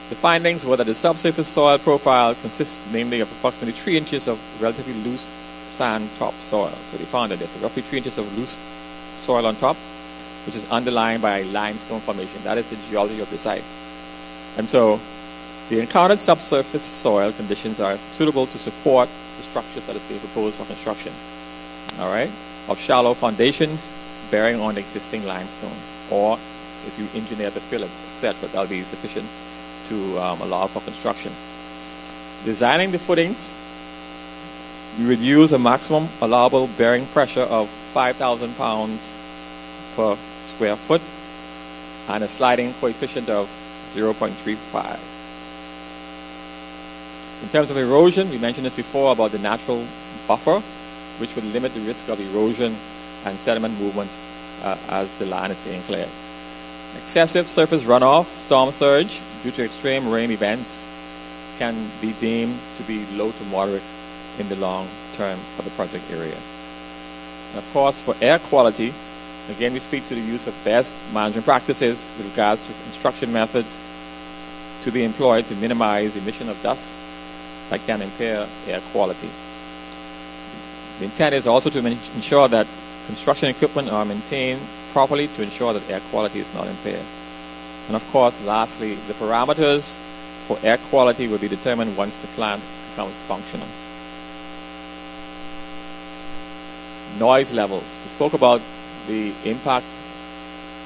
the findings were that the subsurface soil profile consists mainly of approximately 3 inches of relatively loose sand top soil. So they found that there's roughly 3 inches of loose soil on top, which is underlined by limestone formation. That is the geology of the site. And so the encountered subsurface soil conditions are suitable to support the structures that are being proposed for construction. All right? Of shallow foundations bearing on the existing limestone, or if you engineer the fillets, etc., that'll be sufficient to allow for construction. Designing the footings, you would use a maximum allowable bearing pressure of 5,000 pounds per square foot and a sliding coefficient of 0.35. In terms of erosion, we mentioned this before about the natural buffer, which would limit the risk of erosion and sediment movement as the land is being cleared. Excessive surface runoff, storm surge, due to extreme rain events, can be deemed to be low to moderate in the long term for the project area. And of course, for air quality, again, we speak to the use of best management practices with regards to construction methods to be employed to minimize emission of dust that can impair air quality. The intent is also to ensure that construction equipment are maintained properly to ensure that air quality is not impaired. And of course, lastly, the parameters for air quality will be determined once the plant becomes functional. Noise levels. We spoke about the impact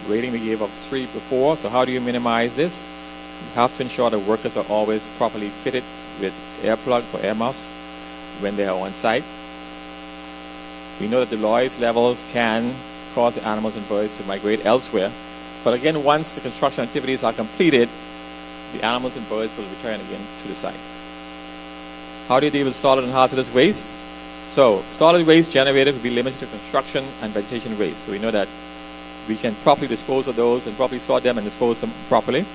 rating we gave of 3 before. So how do you minimize this? You have to ensure that workers are always properly fitted with earplugs or earmuffs when they are on site. We know that the noise levels can cause the animals and birds to migrate elsewhere. But again, once the construction activities are completed, the animals and birds will return again to the site. How do you deal with solid and hazardous waste? So, solid waste generated will be limited to construction and vegetation waste. So we know that we can properly dispose of those and properly sort them and dispose them properly.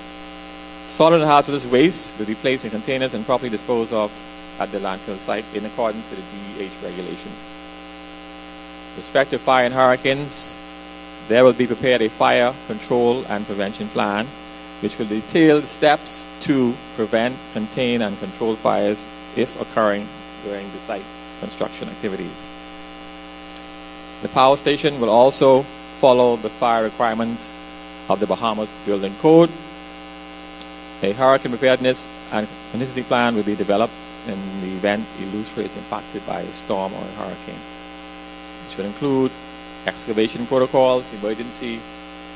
Solid and hazardous waste will be placed in containers and properly disposed of at the landfill site in accordance with the DEH regulations. With respect to fire and hurricanes, there will be prepared a fire control and prevention plan, which will detail the steps to prevent, contain, and control fires if occurring during the site construction activities. The power station will also follow the fire requirements of the Bahamas Building Code. A hurricane preparedness and contingency plan will be developed in the event Eleuthera is impacted by a storm or a hurricane, which will include excavation protocols, emergency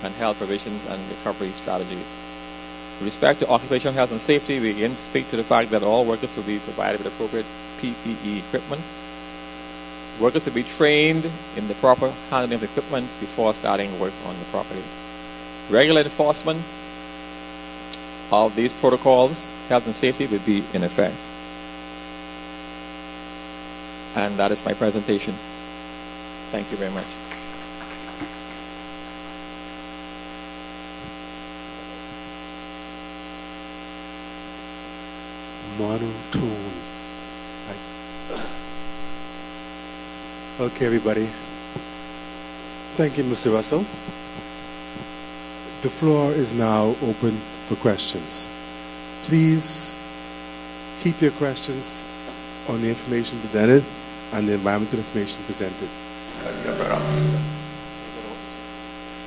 and health provisions, and recovery strategies. With respect to occupational health and safety, we again speak to the fact that all workers will be provided with appropriate PPE equipment. Workers will be trained in the proper handling of equipment before starting work on the property. Regular enforcement of these protocols, health and safety, will be in effect. And that is my presentation. Thank you very much. Monotone. Okay, everybody. Thank you, Mr. Russell. The floor is now open for questions. Please keep your questions on the information presented and the environmental information presented.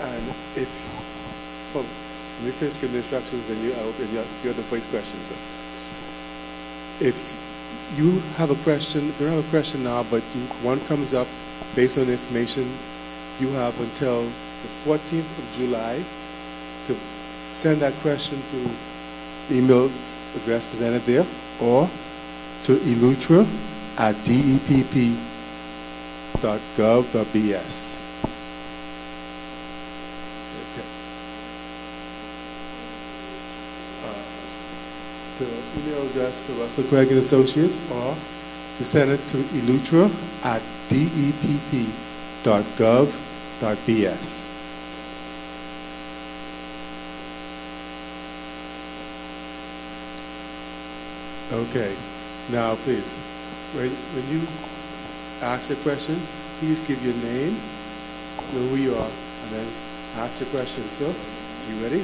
And if, well, let me finish giving the instructions and you're the first question, sir. If you have a question, if you don't have a question now, but one comes up based on the information, you have until the 14th of July to send that question to the email address presented there, or to eleuthera@depp.gov.bs. Okay. The email address for Russell Craig and Associates, or to send it to eleuthera@depp.gov.bs. Okay. Now, please, when you ask a question, please give your name, know who you are, and then ask the question. So, you ready?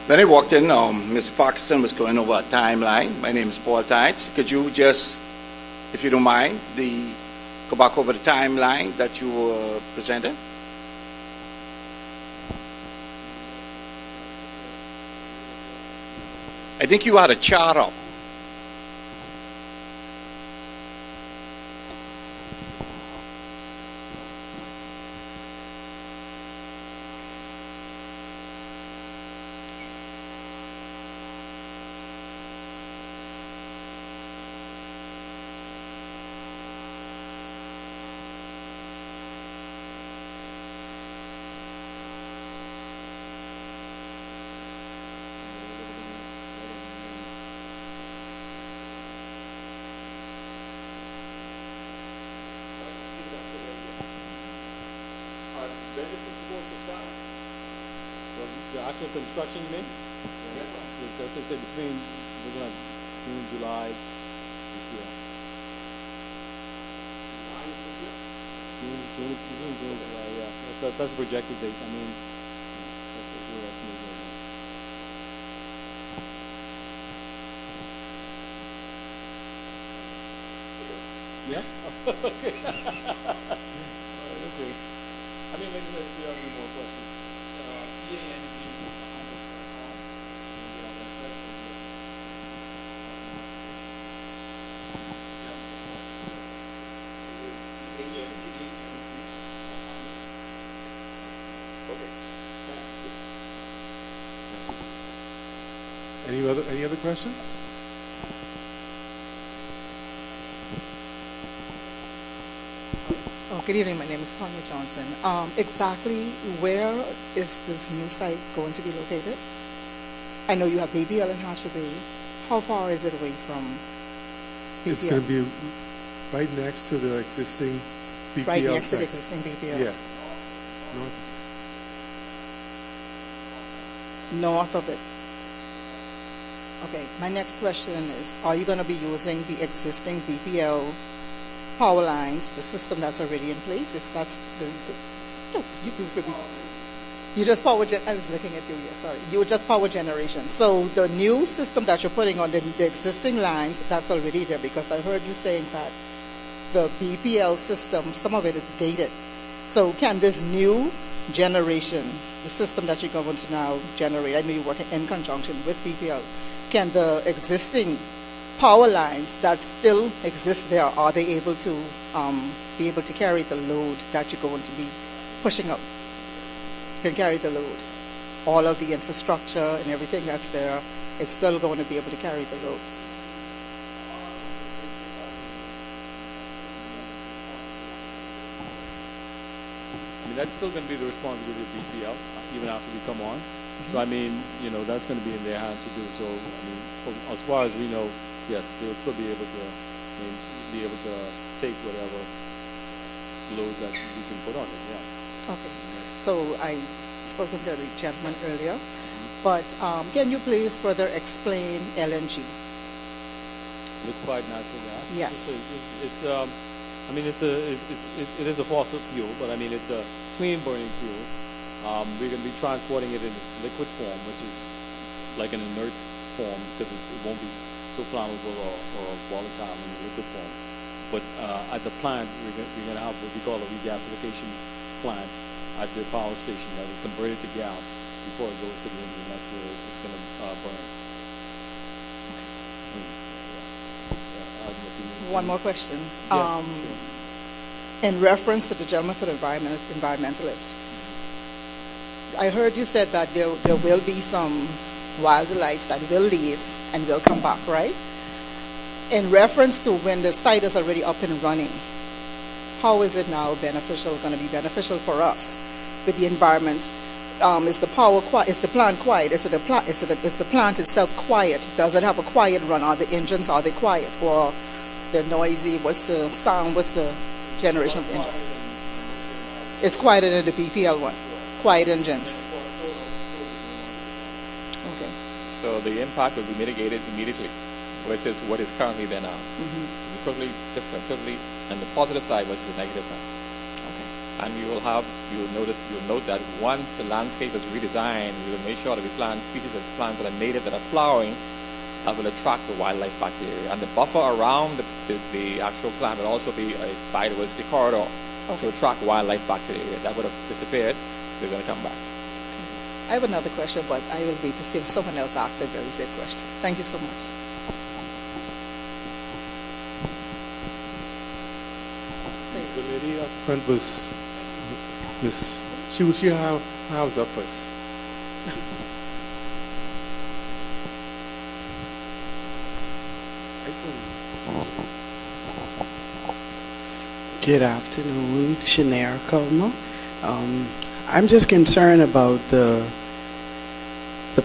When I walked in, Mr. Parkinson was going over a timeline. My name is Paul Tides. Could you just, if you don't mind, go back over the timeline that you were presenting? I think you had a chart up. The actual construction, you mean? Yes. Because they said between, we're going to June, July this year. June, July, yeah. That's a projected date. I mean, that's what we're estimating right now. Yeah? Okay. Okay. I mean, maybe if you have any more questions. Any other questions? Oh, good evening. My name is Tanya Johnson. Exactly where is this new site going to be located? I know you have BBL and Hatcher Bay. How far is it away from BBL? It's going to be right next to the existing BPL right next site. to the existing BPL? Yeah. North of it. Okay. My next question is, are you going to be using the existing BPL power lines, the system that's already in place? You just power. I was looking at you. Yeah, sorry. You were just power generation. So the new system that you're putting on the existing lines, that's already there, because I heard you saying that the BPL system, some of it is dated. So can this new generation, the system that you're going to now generate, I know you're working in conjunction with BPL, can the existing power lines that still exist there, are they able to be able to carry the load that you're going to be pushing out? Can carry the load. All of the infrastructure and everything that's there, it's still going to be able to carry the load. I mean, that's still going to be the responsibility of BPL, even after we come on. So, I mean, that's going to be in their hands to do. So, I mean, as far as we know, yes, they will still be able to take whatever load that we can put on it, yeah. Okay. So I spoken to the gentleman earlier, but can you please further explain LNG? Liquefied natural gas? Yes. It is a fossil fuel, but I mean, it's a clean burning fuel. We're going to be transporting it in its liquid form, which is like an inert form, because it won't be so flammable or volatile in the liquid form. But at the plant, we're going to have what we call a regasification plant at the power station that will convert it to gas before it goes to the engine. That's where it's going to burn. One more question. Yeah, sure. in reference to the gentleman for the environmentalist, I heard you said that there will be some wildlife that will leave and will come back, right? In reference to when the site is already up and running, how is it now going to be beneficial for us with the environment? Is the power quiet? Is the plant quiet? Is the plant itself quiet? Does it have a quiet run? Are the engines, are they quiet? Or they're noisy? What's the sound? What's the generation of the engine? It's quieter than the BPL one. Quiet engines. Okay. So the impact will be mitigated immediately versus what is currently there now. Totally different, totally, and the positive side versus the negative side. And you'll note that once the landscape is redesigned, we will make sure that we plant species of plants that are native, that are flowering, that will attract the wildlife back to the area. And the buffer around the actual plant will also be a biodiversity corridor to attract wildlife back to the area. That would have disappeared. They're going to come back. I have another question, but I will wait to see if someone else asks a very same question. Thank you so much. The lady up front was Miss. She was up first. Good afternoon, Shanair Culma. I'm just concerned about the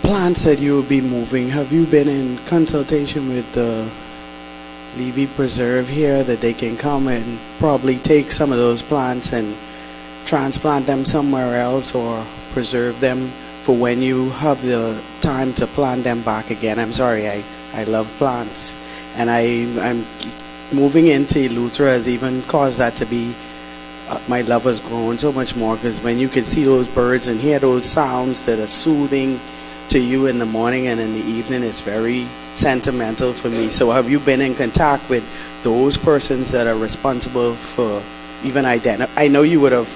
plants that you will be moving. Have you been in consultation with the Levy Preserve here that they can come and probably take some of those plants and transplant them somewhere else or preserve them for when you have the time to plant them back again? I'm sorry, I love plants. And I'm moving into Eleuthera has even caused that to be, my love has grown so much more, because when you can see those birds and hear those sounds that are soothing to you in the morning and in the evening, it's very sentimental for me. So have you been in contact with those persons that are responsible for even I know you would have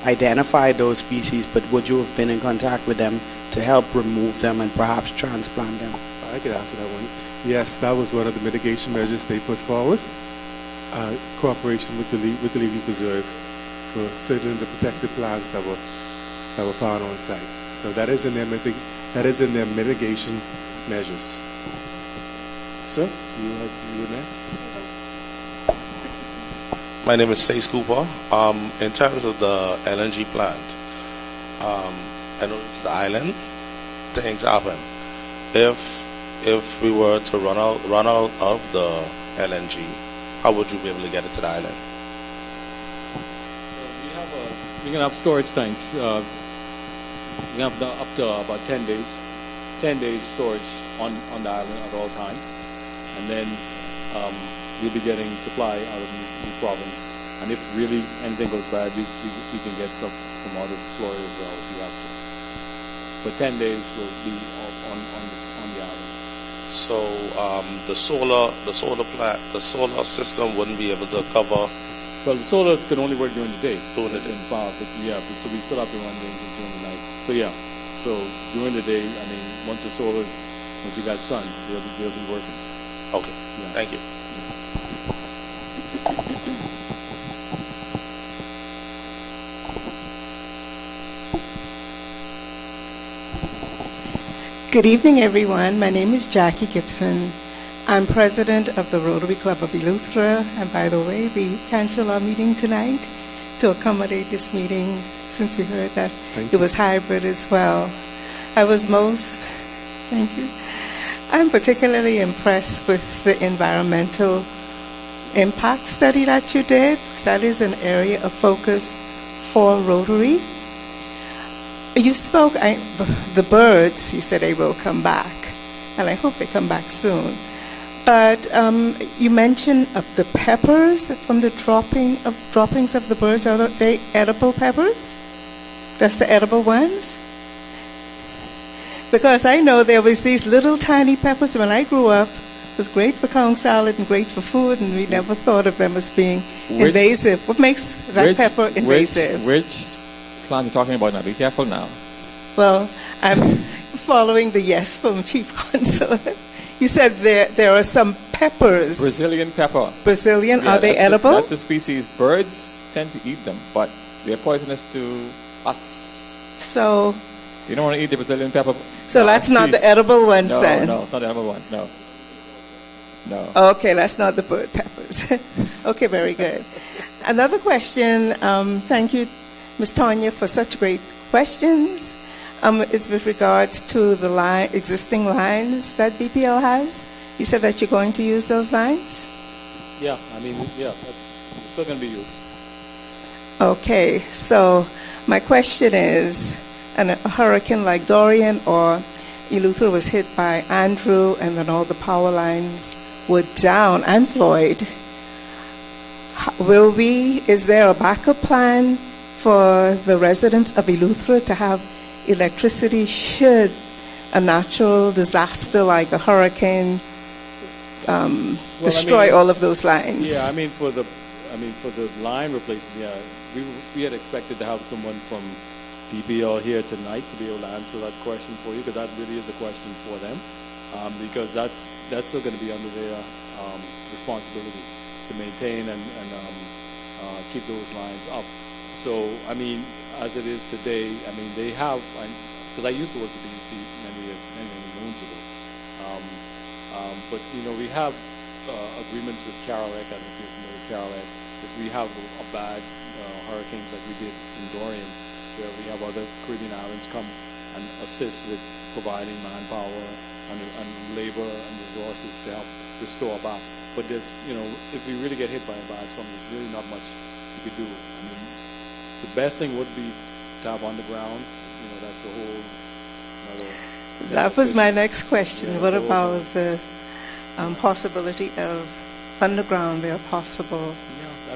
identified those species, but would you have been in contact with them to help remove them and perhaps transplant them? I could answer that one. Yes, that was one of the mitigation measures they put forward. Cooperation with the Levy Preserve for certain of the protected plants that were found on site. So that is in their mitigation measures. Sir, you next. My name is Sace Cooper. In terms of the LNG plant, I noticed the island, things happen. If we were to run out of the LNG, how would you be able to get it to the island? We can have storage tanks. We have up to about 10 days storage on the island at all times, and then we'll be getting supply out of the province. And if really anything goes bad, we can get stuff from out of Florida as well if we have to. But 10 days will be on the island. So the solar system wouldn't be able to cover. Well, the solars can only work during the day. During the day. But so we still have to run the engines during the night. So during the day, I mean, once we got sun, they'll be working. Okay. Yeah. Thank you. Good evening, everyone. My name is Jackie Gibson. I'm president of the Rotary Club of Eleuthera, and by the way, we canceled our meeting tonight to accommodate this meeting since we heard that it was hybrid as well. Thank you. I'm particularly impressed with the environmental impact study that you did, because that is an area of focus for Rotary. You spoke, the birds, you said they will come back, and I hope they come back soon. But you mentioned the peppers from the droppings of the birds. Are they edible peppers? That's the edible ones? Because I know there was these little tiny peppers when I grew up. It was great for cow salad and great for food, and we never thought of them as being invasive. What makes that pepper invasive? Which plant are you talking about now? Be careful now. Well, I'm following the yes from Chief Consul. You said there are some peppers. Brazilian pepper. Brazilian, are they edible? That's the species. Birds tend to eat them, but they're poisonous to us. So You don't want to eat the Brazilian pepper. that's not the edible ones then? No, it's not the edible ones, no. No. Okay, that's not the bird peppers. Okay, very good. Another question, thank you, Ms. Tanya, for such great questions. It's with regards to the existing lines that BPL has. You said that you're going to use those lines? Yeah, that's still going to be used. Okay, so my question is, a hurricane like Dorian or Eleuthera was hit by Andrew, and then all the power lines were down, and Floyd. Is there a backup plan for the residents of Eleuthera to have electricity should a natural disaster like a hurricane destroy all of those lines? Yeah, for the line replacement, we had expected to have someone from DPL here tonight to be able to answer that question for you, because that really is a question for them, because that's still going to be under their responsibility to maintain and keep those lines up. So, as it is today, they have, because I used to work for DEC many moons ago, but we have agreements with Carolec. I don't know if you're familiar with Carolec. If we have a bad hurricanes like we did in Dorian, where we have other Caribbean islands come and assist with providing manpower and labor and resources to help restore back. But there's, if we really get hit by a bad storm, there's really not much you could do. The best thing would be to have underground. That's a whole another. That was my next question. What about the possibility of underground where possible?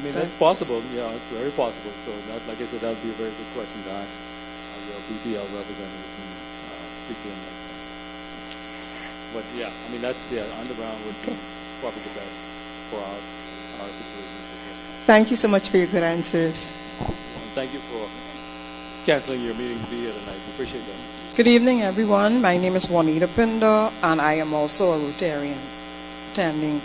That's possible. Yeah, it's very possible. So that, like I said, that would be a very good question to ask the BPL representative can speak to them next time. But underground would be probably the best for our situation. Thank you so much for your good answers. And thank you for canceling your meeting to be here tonight. We appreciate that. Good evening, everyone. My name is Juanita Pinder, and I am also a Rotarian attending.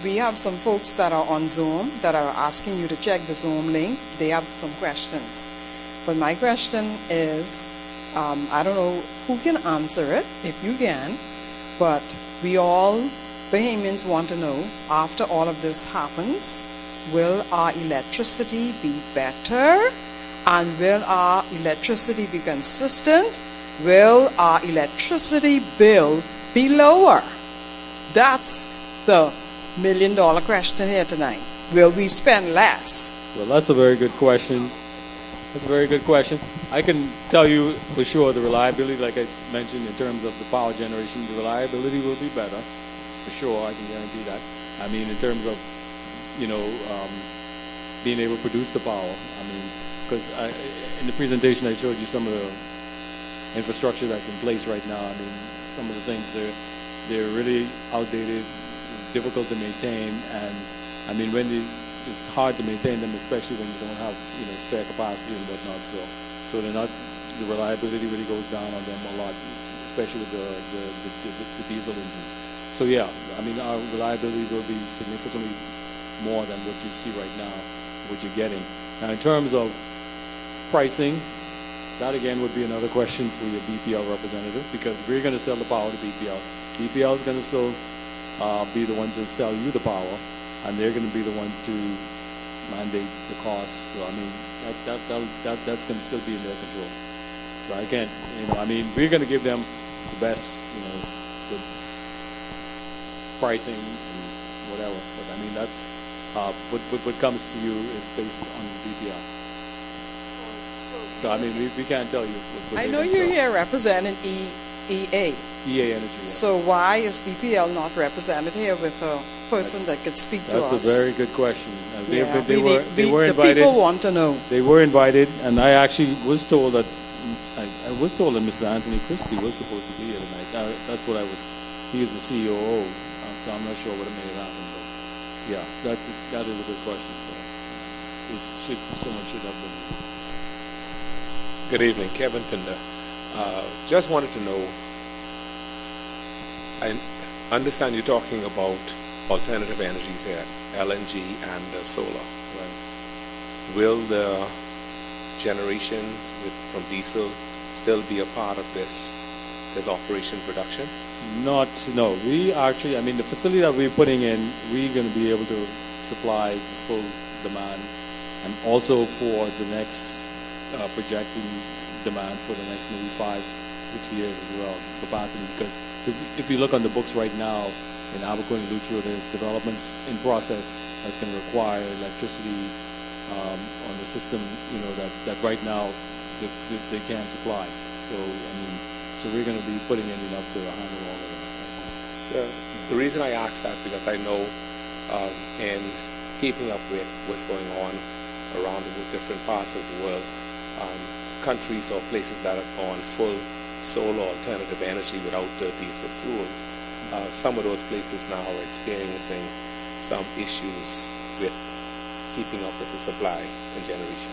We have some folks that are on Zoom that are asking you to check the Zoom link. They have some questions. But my question is, I don't know who can answer it, if you can, but we all Bahamians want to know, after all of this happens, will our electricity be better? And will our electricity be consistent? Will our electricity bill be lower? That's the million-dollar question here tonight. Will we spend less? Well, that's a very good question. I can tell you for sure the reliability, like I mentioned, in terms of the power generation, the reliability will be better. For sure, I can guarantee that. In terms of, being able to produce the power. Because in the presentation I showed you some of the infrastructure that's in place right now. Some of the things, they're really outdated, difficult to maintain, and it's hard to maintain them, especially when you don't have spare capacity and whatnot. So they're not, the reliability really goes down on them a lot, especially with the diesel engines. So our reliability will be significantly more than what you see right now, what you're getting. Now, in terms of pricing, that again would be another question for your BPL representative, because we're going to sell the power to BPL. BPL is going to still be the one to sell you the power, and they're going to be the one to mandate the cost. So that's going to still be in their control. So I can't, we're going to give them the best, the pricing and whatever. But that's what comes to you is based on BPL. So we can't tell you. What I know you're here representing EA Energy. Yeah. So why is BPL not represented here with a person that could speak to us? That's a very good question. They were invited. The people want to know. They were invited, and I actually was told that Mr. Anthony Christie was supposed to be here tonight. That's what I was. He is the COO, so I'm not sure what may have happened. But that is a good question. So someone should have been. Good evening, Kevin Pinder. Just wanted to know, I understand you're talking about alternative energies here, LNG and solar. Will the generation from diesel still be a part of this operation production? No. We actually, the facility that we're putting in, we're going to be able to supply full demand, and also for the next projecting demand for the next maybe 5-6 years as well, capacity. Because if you look on the books right now in Abercorn and Eleuthera, there's developments in process that's going to require electricity on the system, that right now they can't supply. So we're going to be putting in enough to handle all of that. The reason I asked that, because I know in keeping up with what's going on around the different parts of the world, countries or places that have gone full solar alternative energy without the diesel fuels, some of those places now are experiencing some issues with keeping up with the supply and generation.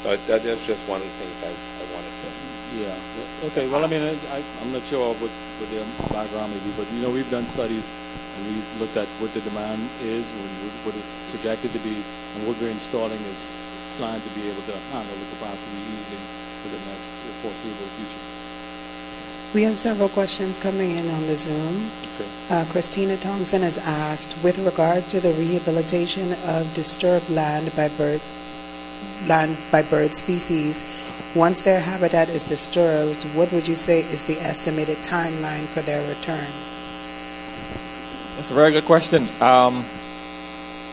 So that's just one of the things I wanted to. Yeah. Okay. Well, I'm not sure what their background may be, but we've done studies and we've looked at what the demand is, what is projected to be, and what we're installing is planned to be able to handle the capacity easily for the next foreseeable future. We have several questions coming in on the Zoom. Okay. Christina Thompson has asked, with regard to the rehabilitation of disturbed land by bird species, once their habitat is disturbed, what would you say is the estimated timeline for their return? That's a very good question.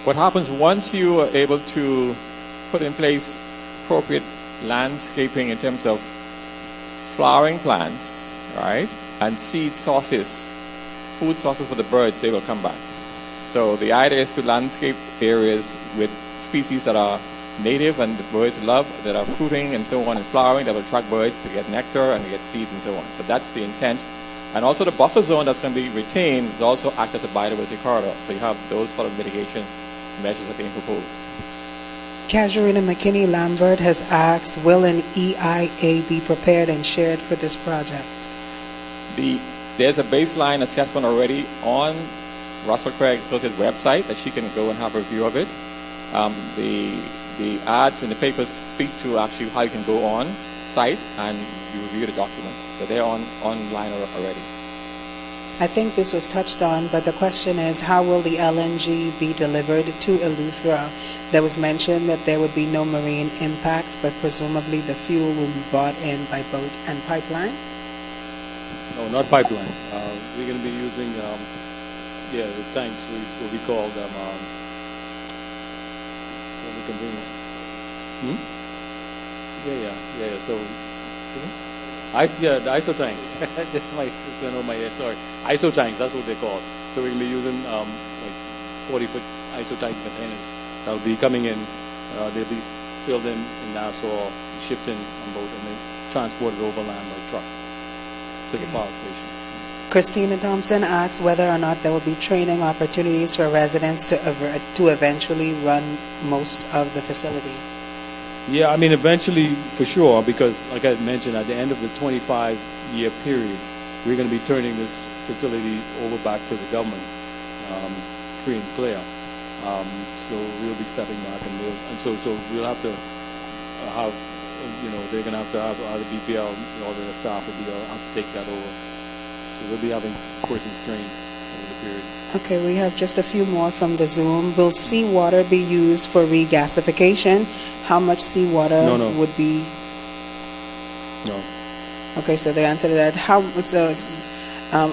What happens once you are able to put in place appropriate landscaping in terms of flowering plants, right, and seed sources, food sources for the birds, they will come back. So the idea is to landscape areas with species that are native and the birds love, that are fruiting and so on and flowering, that will attract birds to get nectar and to get seeds and so on. So that's the intent. And also the buffer zone that's going to be retained is also act as a biodiversity corridor. So you have those sort of mitigation measures that are being proposed. Casuarina McKinney Lambert has asked, will an EIA be prepared and shared for this project? There's a baseline assessment already on Russell Craig Associates website that she can go and have a review of it. The ads in the papers speak to actually how you can go on site and you review the documents. So they're online already. I think this was touched on, but the question is, how will the LNG be delivered to Eleuthera? There was mentioned that there would be no marine impact, but presumably the fuel will be brought in by boat and pipeline? No, not pipeline. We're going to be using, the tanks, what we call them, convenience. Yeah. So, the ISO tanks. Just going over my head. Sorry, ISO tanks. That's what they're called. So we're going to be using 40-foot ISO tank containers that'll be coming in. They'll be filled in Nassau, shipped in on boat, and then transported overland by truck to the power station. Christina Thompson asks whether or not there will be training opportunities for residents to eventually run most of the facility. Yeah, eventually for sure, because like I mentioned, at the end of the 25-year period, we're going to be turning this facility over back to the government, free and clear. So we'll be stepping back, and so we'll have to have, they're going to have the BPL, all the staff will have to take that over. So we'll be having persons trained over the period. Okay, we have just a few more from the Zoom. Will seawater be used for regasification? How much seawater would be? No. Okay, so the answer to that,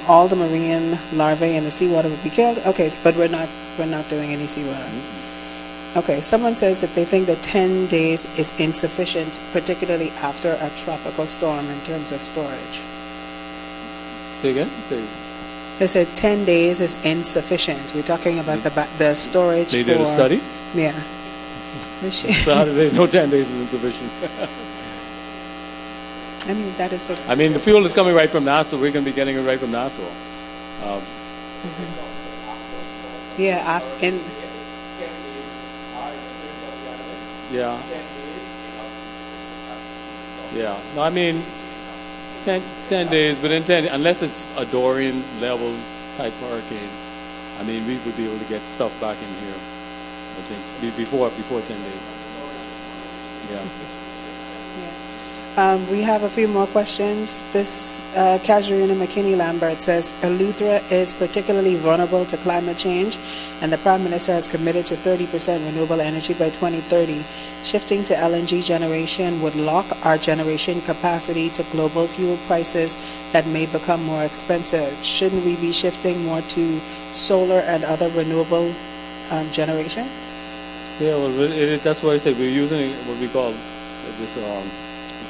all the marine larvae in the seawater would be killed? Okay, but we're not doing any seawater. Mm-hmm. Okay, someone says that they think that 10 days is insufficient, particularly after a tropical storm in terms of storage. Say again? They said 10 days is insufficient. We're talking about the storage. They did a study? Yeah. So how do they know 10 days is insufficient? That is the... the fuel is coming right from Nassau. We're going to be getting it right from Nassau. Yeah, Yeah. No, 10 days, but in 10, unless it's a Dorian level type hurricane, I mean, we would be able to get stuff back in here, I think, before 10 days. Yeah. We have a few more questions. This Casuarina McKinney Lambert says Eleuthera is particularly vulnerable to climate change, and the Prime Minister has committed to 30% renewable energy by 2030. Shifting to LNG generation would lock our generation capacity to global fuel prices that may become more expensive. Shouldn't we be shifting more to solar and other renewable generation? Yeah, well, that's why I said we're using what we call this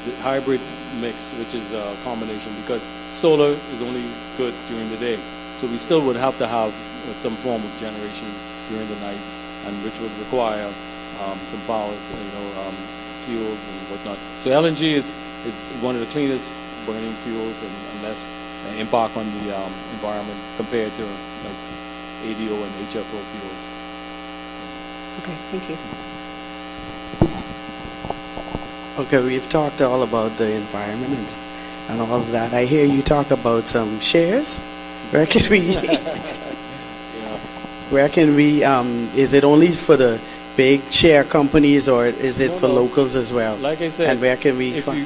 the hybrid mix, which is a combination, because solar is only good during the day. So we still would have to have some form of generation during the night, and which would require some powers, fuels and whatnot. So LNG is one of the cleanest burning fuels and less impact on the environment compared to like ADO and HFO fuels. Okay, thank you. Okay, we've talked all about the environment and all of that. I hear you talk about some shares. Where can we? Where can we? Is it only for the big share companies, or is it for locals as well? Like I said, and where can we? If you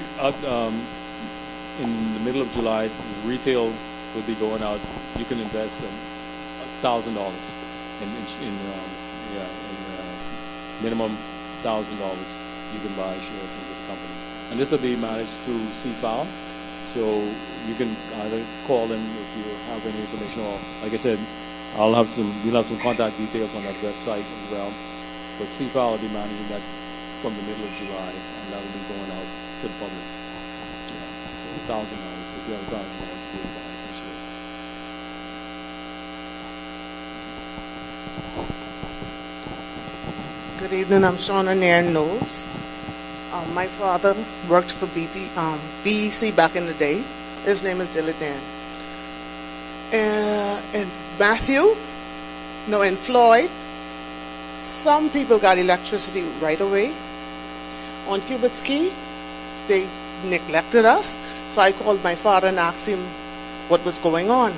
in the middle of July, retail will be going out. You can invest $1,000 in minimum $1,000. You can buy shares into the company, and this will be managed through CFAO. So you can either call them if you have any information, or like I said, we'll have some contact details on that website as well. But CFAO will be managing that from the middle of July, and that will be going out to the public. Yeah. So $1,000. If you have $1,000, you can buy some shares. Good evening. I'm Shauna Nairn Knowles. My father worked for BEC back in the day. His name is Dilly Dan. And in Floyd, some people got electricity right away. On Cubit's Key, they neglected us. So I called my father and asked him what was going on.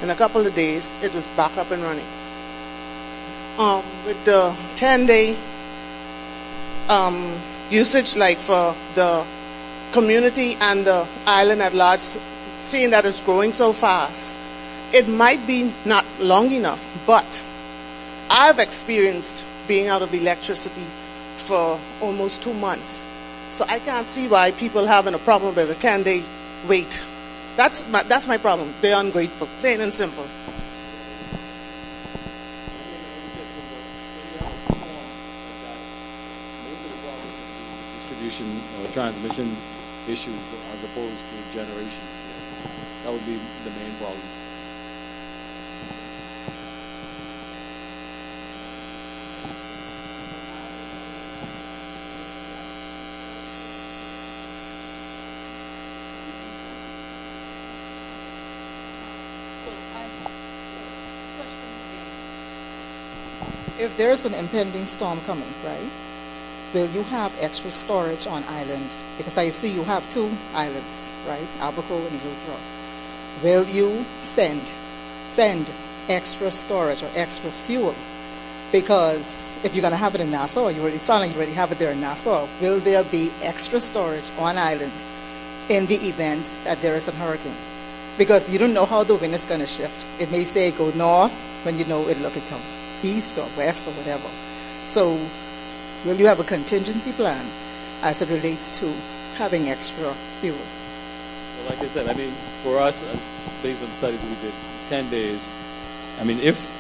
In a couple of days, it was back up and running. With the 10-day usage, like for the community and the island at large, seeing that it's growing so fast, it might be not long enough, but I've experienced being out of electricity for almost 2 months. So I can't see why people having a problem with a 10-day wait. That's my problem. They're ungrateful, plain and simple. Distribution or transmission issues as opposed to generation. That would be the main problems. If there's an impending storm coming, right, will you have extra storage on island? Because I see you have 2 islands, right, Abaco and Eagles Rock. Will you send extra storage or extra fuel? Because if you're going to have it in Nassau, it sounds like you already have it there in Nassau. Will there be extra storage on island in the event that there is a hurricane? Because you don't know how the wind is going to shift. It may say go north when you know it'll come east or west or whatever. So will you have a contingency plan as it relates to having extra fuel? Well, like I said, I mean, for us, based on the studies we did, 10 days, I mean, if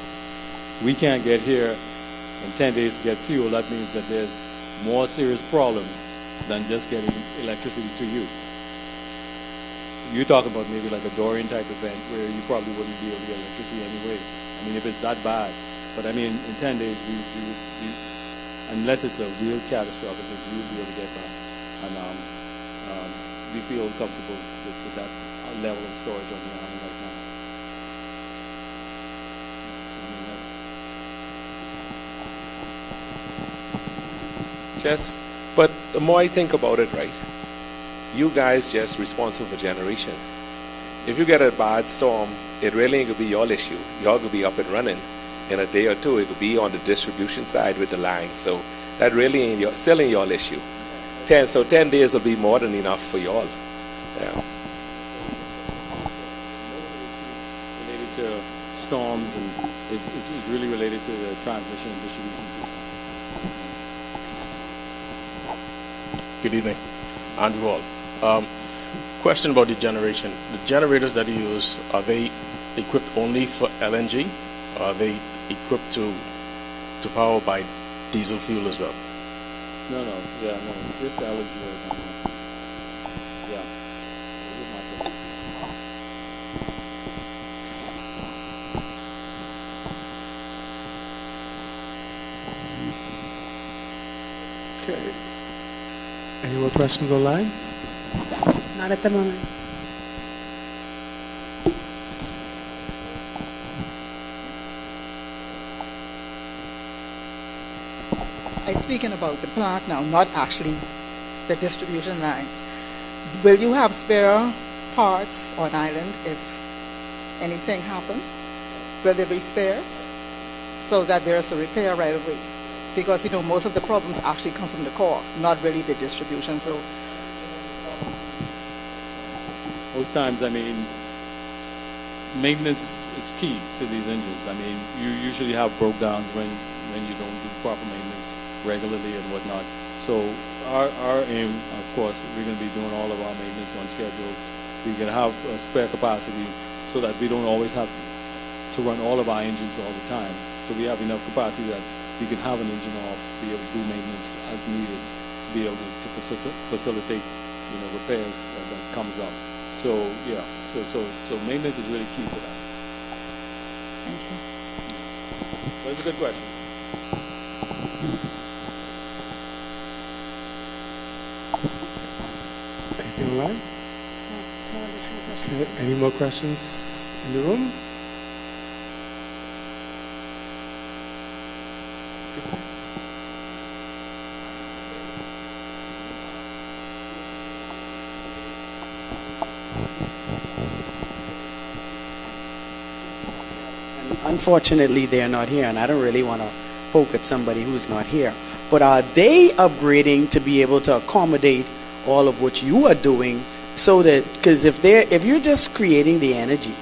we can't get here in 10 days to get fuel, that means that there's more serious problems than just getting electricity to you. You're talking about maybe like a Dorian type event where you probably wouldn't be able to get electricity anyway. I mean, if it's that bad. But I mean, in 10 days, we unless it's a real catastrophic event, we'll be able to get that. And we feel comfortable with that level of storage on the island right now. So, I mean, but the more I think about it, right, you guys just responsible for generation. if you get a bad storm, it really ain't gonna be your issue. Y'all gonna be up and running in a day or two. It could be on the distribution side with the line. So that really ain't still ain't your issue. 10 days will be more than enough for y'all. Yeah. Related to storms and is really related to the transmission and distribution system. Good evening, Andrew Hall. Question about the generation. The generators that you use, are they equipped only for LNG? Or are they equipped to power by diesel fuel as well? No, it's just LNG right now. Yeah. Okay. Any more questions online? Not at the moment. I'm speaking about the plant now, not actually the distribution lines. Will you have spare parts on island if anything happens? Will there be spares so that there's a repair right away? Because, you know, most of the problems actually come from the core, not really the distribution. So most times, I mean, maintenance is key to these engines. I mean, you usually have breakdowns when you don't do proper maintenance regularly and whatnot. So our aim, of course, we're going to be doing all of our maintenance on schedule. We can have a spare capacity so that we don't always have to run all of our engines all the time. So we have enough capacity that we can have an engine off, be able to do maintenance as needed, to be able to facilitate, you know, repairs that comes up. So yeah, so maintenance is really key for that. thank you. That's a good question. Anything online? Okay. Any more questions in the room? Unfortunately, they're not here, and I don't really want to poke at somebody who's not here. But are they upgrading to be able to accommodate all of what you are doing? So that, because if you're just creating the energy,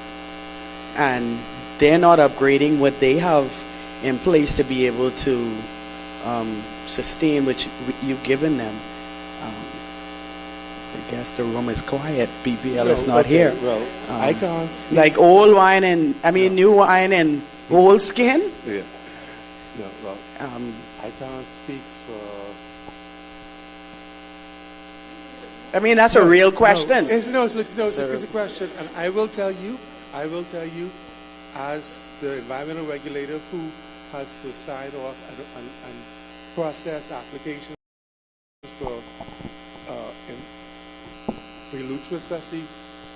and they're not upgrading what they have in place to be able to sustain what you've given them, I guess the room is quiet. BPL is not here. Well, I can't speak. Like old wine and, new wine and old skin? Yeah. No, well, I can't speak for... I mean, that's a real question. It's a question, and I will tell you, as the environmental regulator who has to sign off and process applications for Eleuthera especially,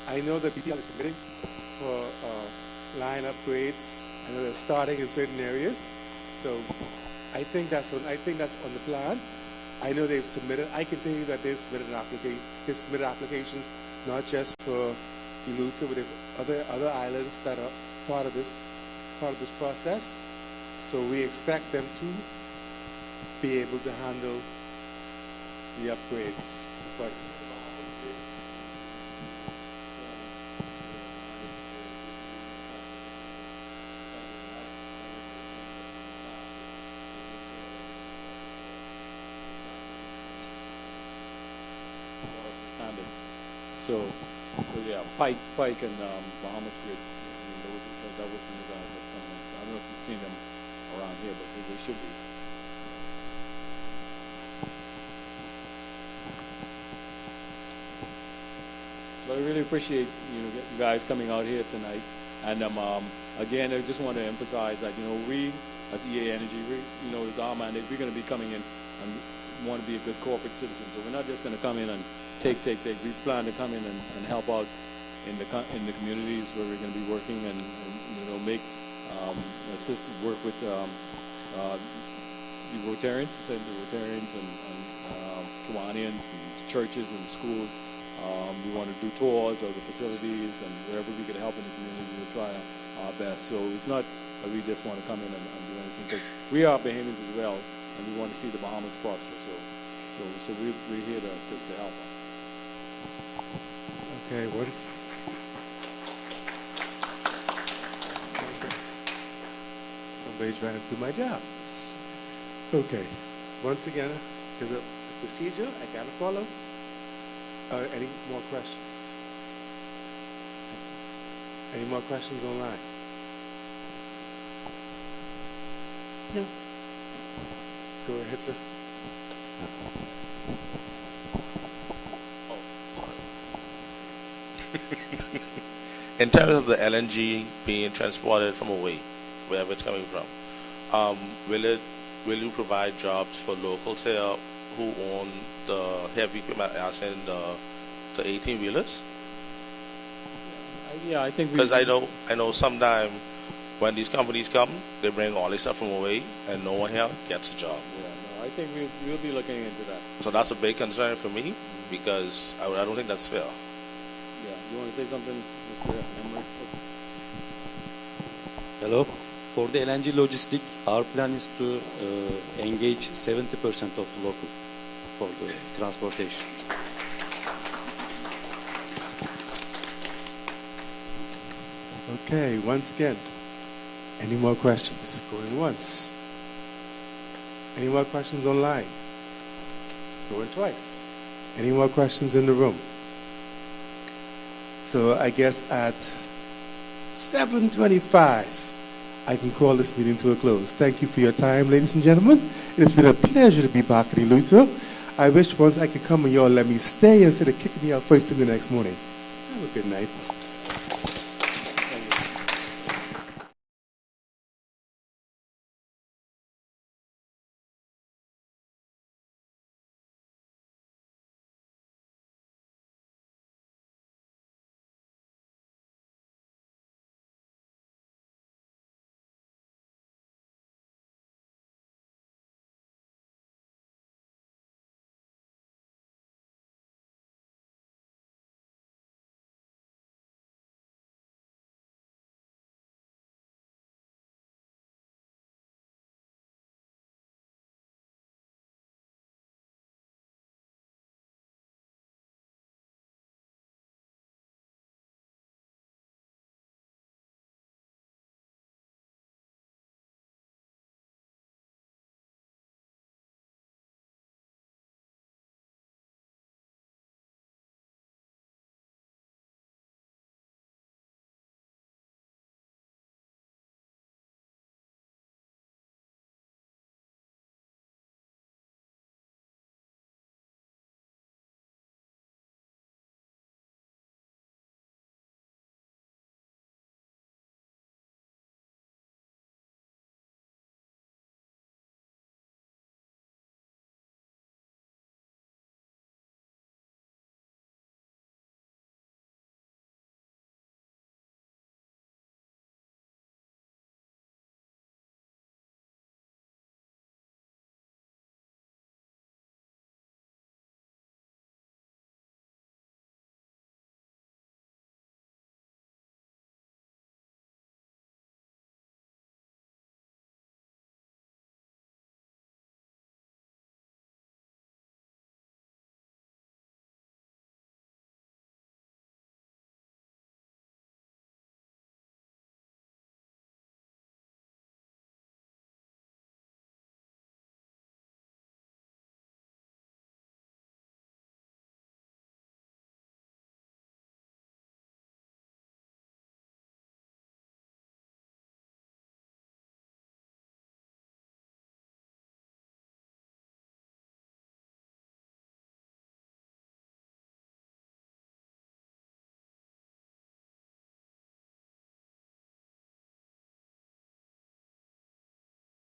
I know that people are submitting for line upgrades. I know they're starting in certain areas, so I think that's on the plan. I know they've submitted. I can tell you that they've submitted an application. They've submitted applications not just for Eleuthera, but other islands that are part of this process. So we expect them to be able to handle the upgrades. But So yeah, Pike and Bahamas Grid. I mean, that was some of the guys that's coming. I don't know if you've seen them around here, but they should be. So I really appreciate you guys coming out here tonight. And again, I just want to emphasize that we as EA Energy, it's our mandate. We're going to be coming in and want to be a good corporate citizen. So we're not just going to come in and take. We plan to come in and help out in the communities where we're going to be working and make assist work with the Rotarians, and Kiwanians and churches and schools We want to do tours of the facilities and wherever we could help in the community, we'll try our best. So it's not that we just want to come in and do anything, because we are Bahamians as well, and we want to see the Bahamas prosper. So we're here to help. Okay, once. Somebody's trying to do my job. Okay, once again, there's a procedure I gotta follow. Any more questions? Any more questions online? No. Go ahead, sir. In terms of the LNG being transported from away, wherever it's coming from, will you provide jobs for locals here who own the heavy equipment, as in the 18-wheelers? Yeah, I think because I know sometime when these companies come, they bring all this stuff from away, and no one here gets a job. Yeah, no, I think we'll be looking into that. So that's a big concern for me, because I don't think that's fair. Yeah, you want to say something, Mr. Emery? Hello. For the LNG logistic, our plan is to engage 70% of the local for the transportation. Okay, once again, any more questions? Going once. Any more questions online? Going twice. Any more questions in the room? So I guess at 7:25, I can call this meeting to a close. Thank you for your time, ladies and gentlemen. It has been a pleasure to be back in Eleuthera. I wish once I could come and y'all let me stay instead of kicking me out first thing the next morning. Have a good night.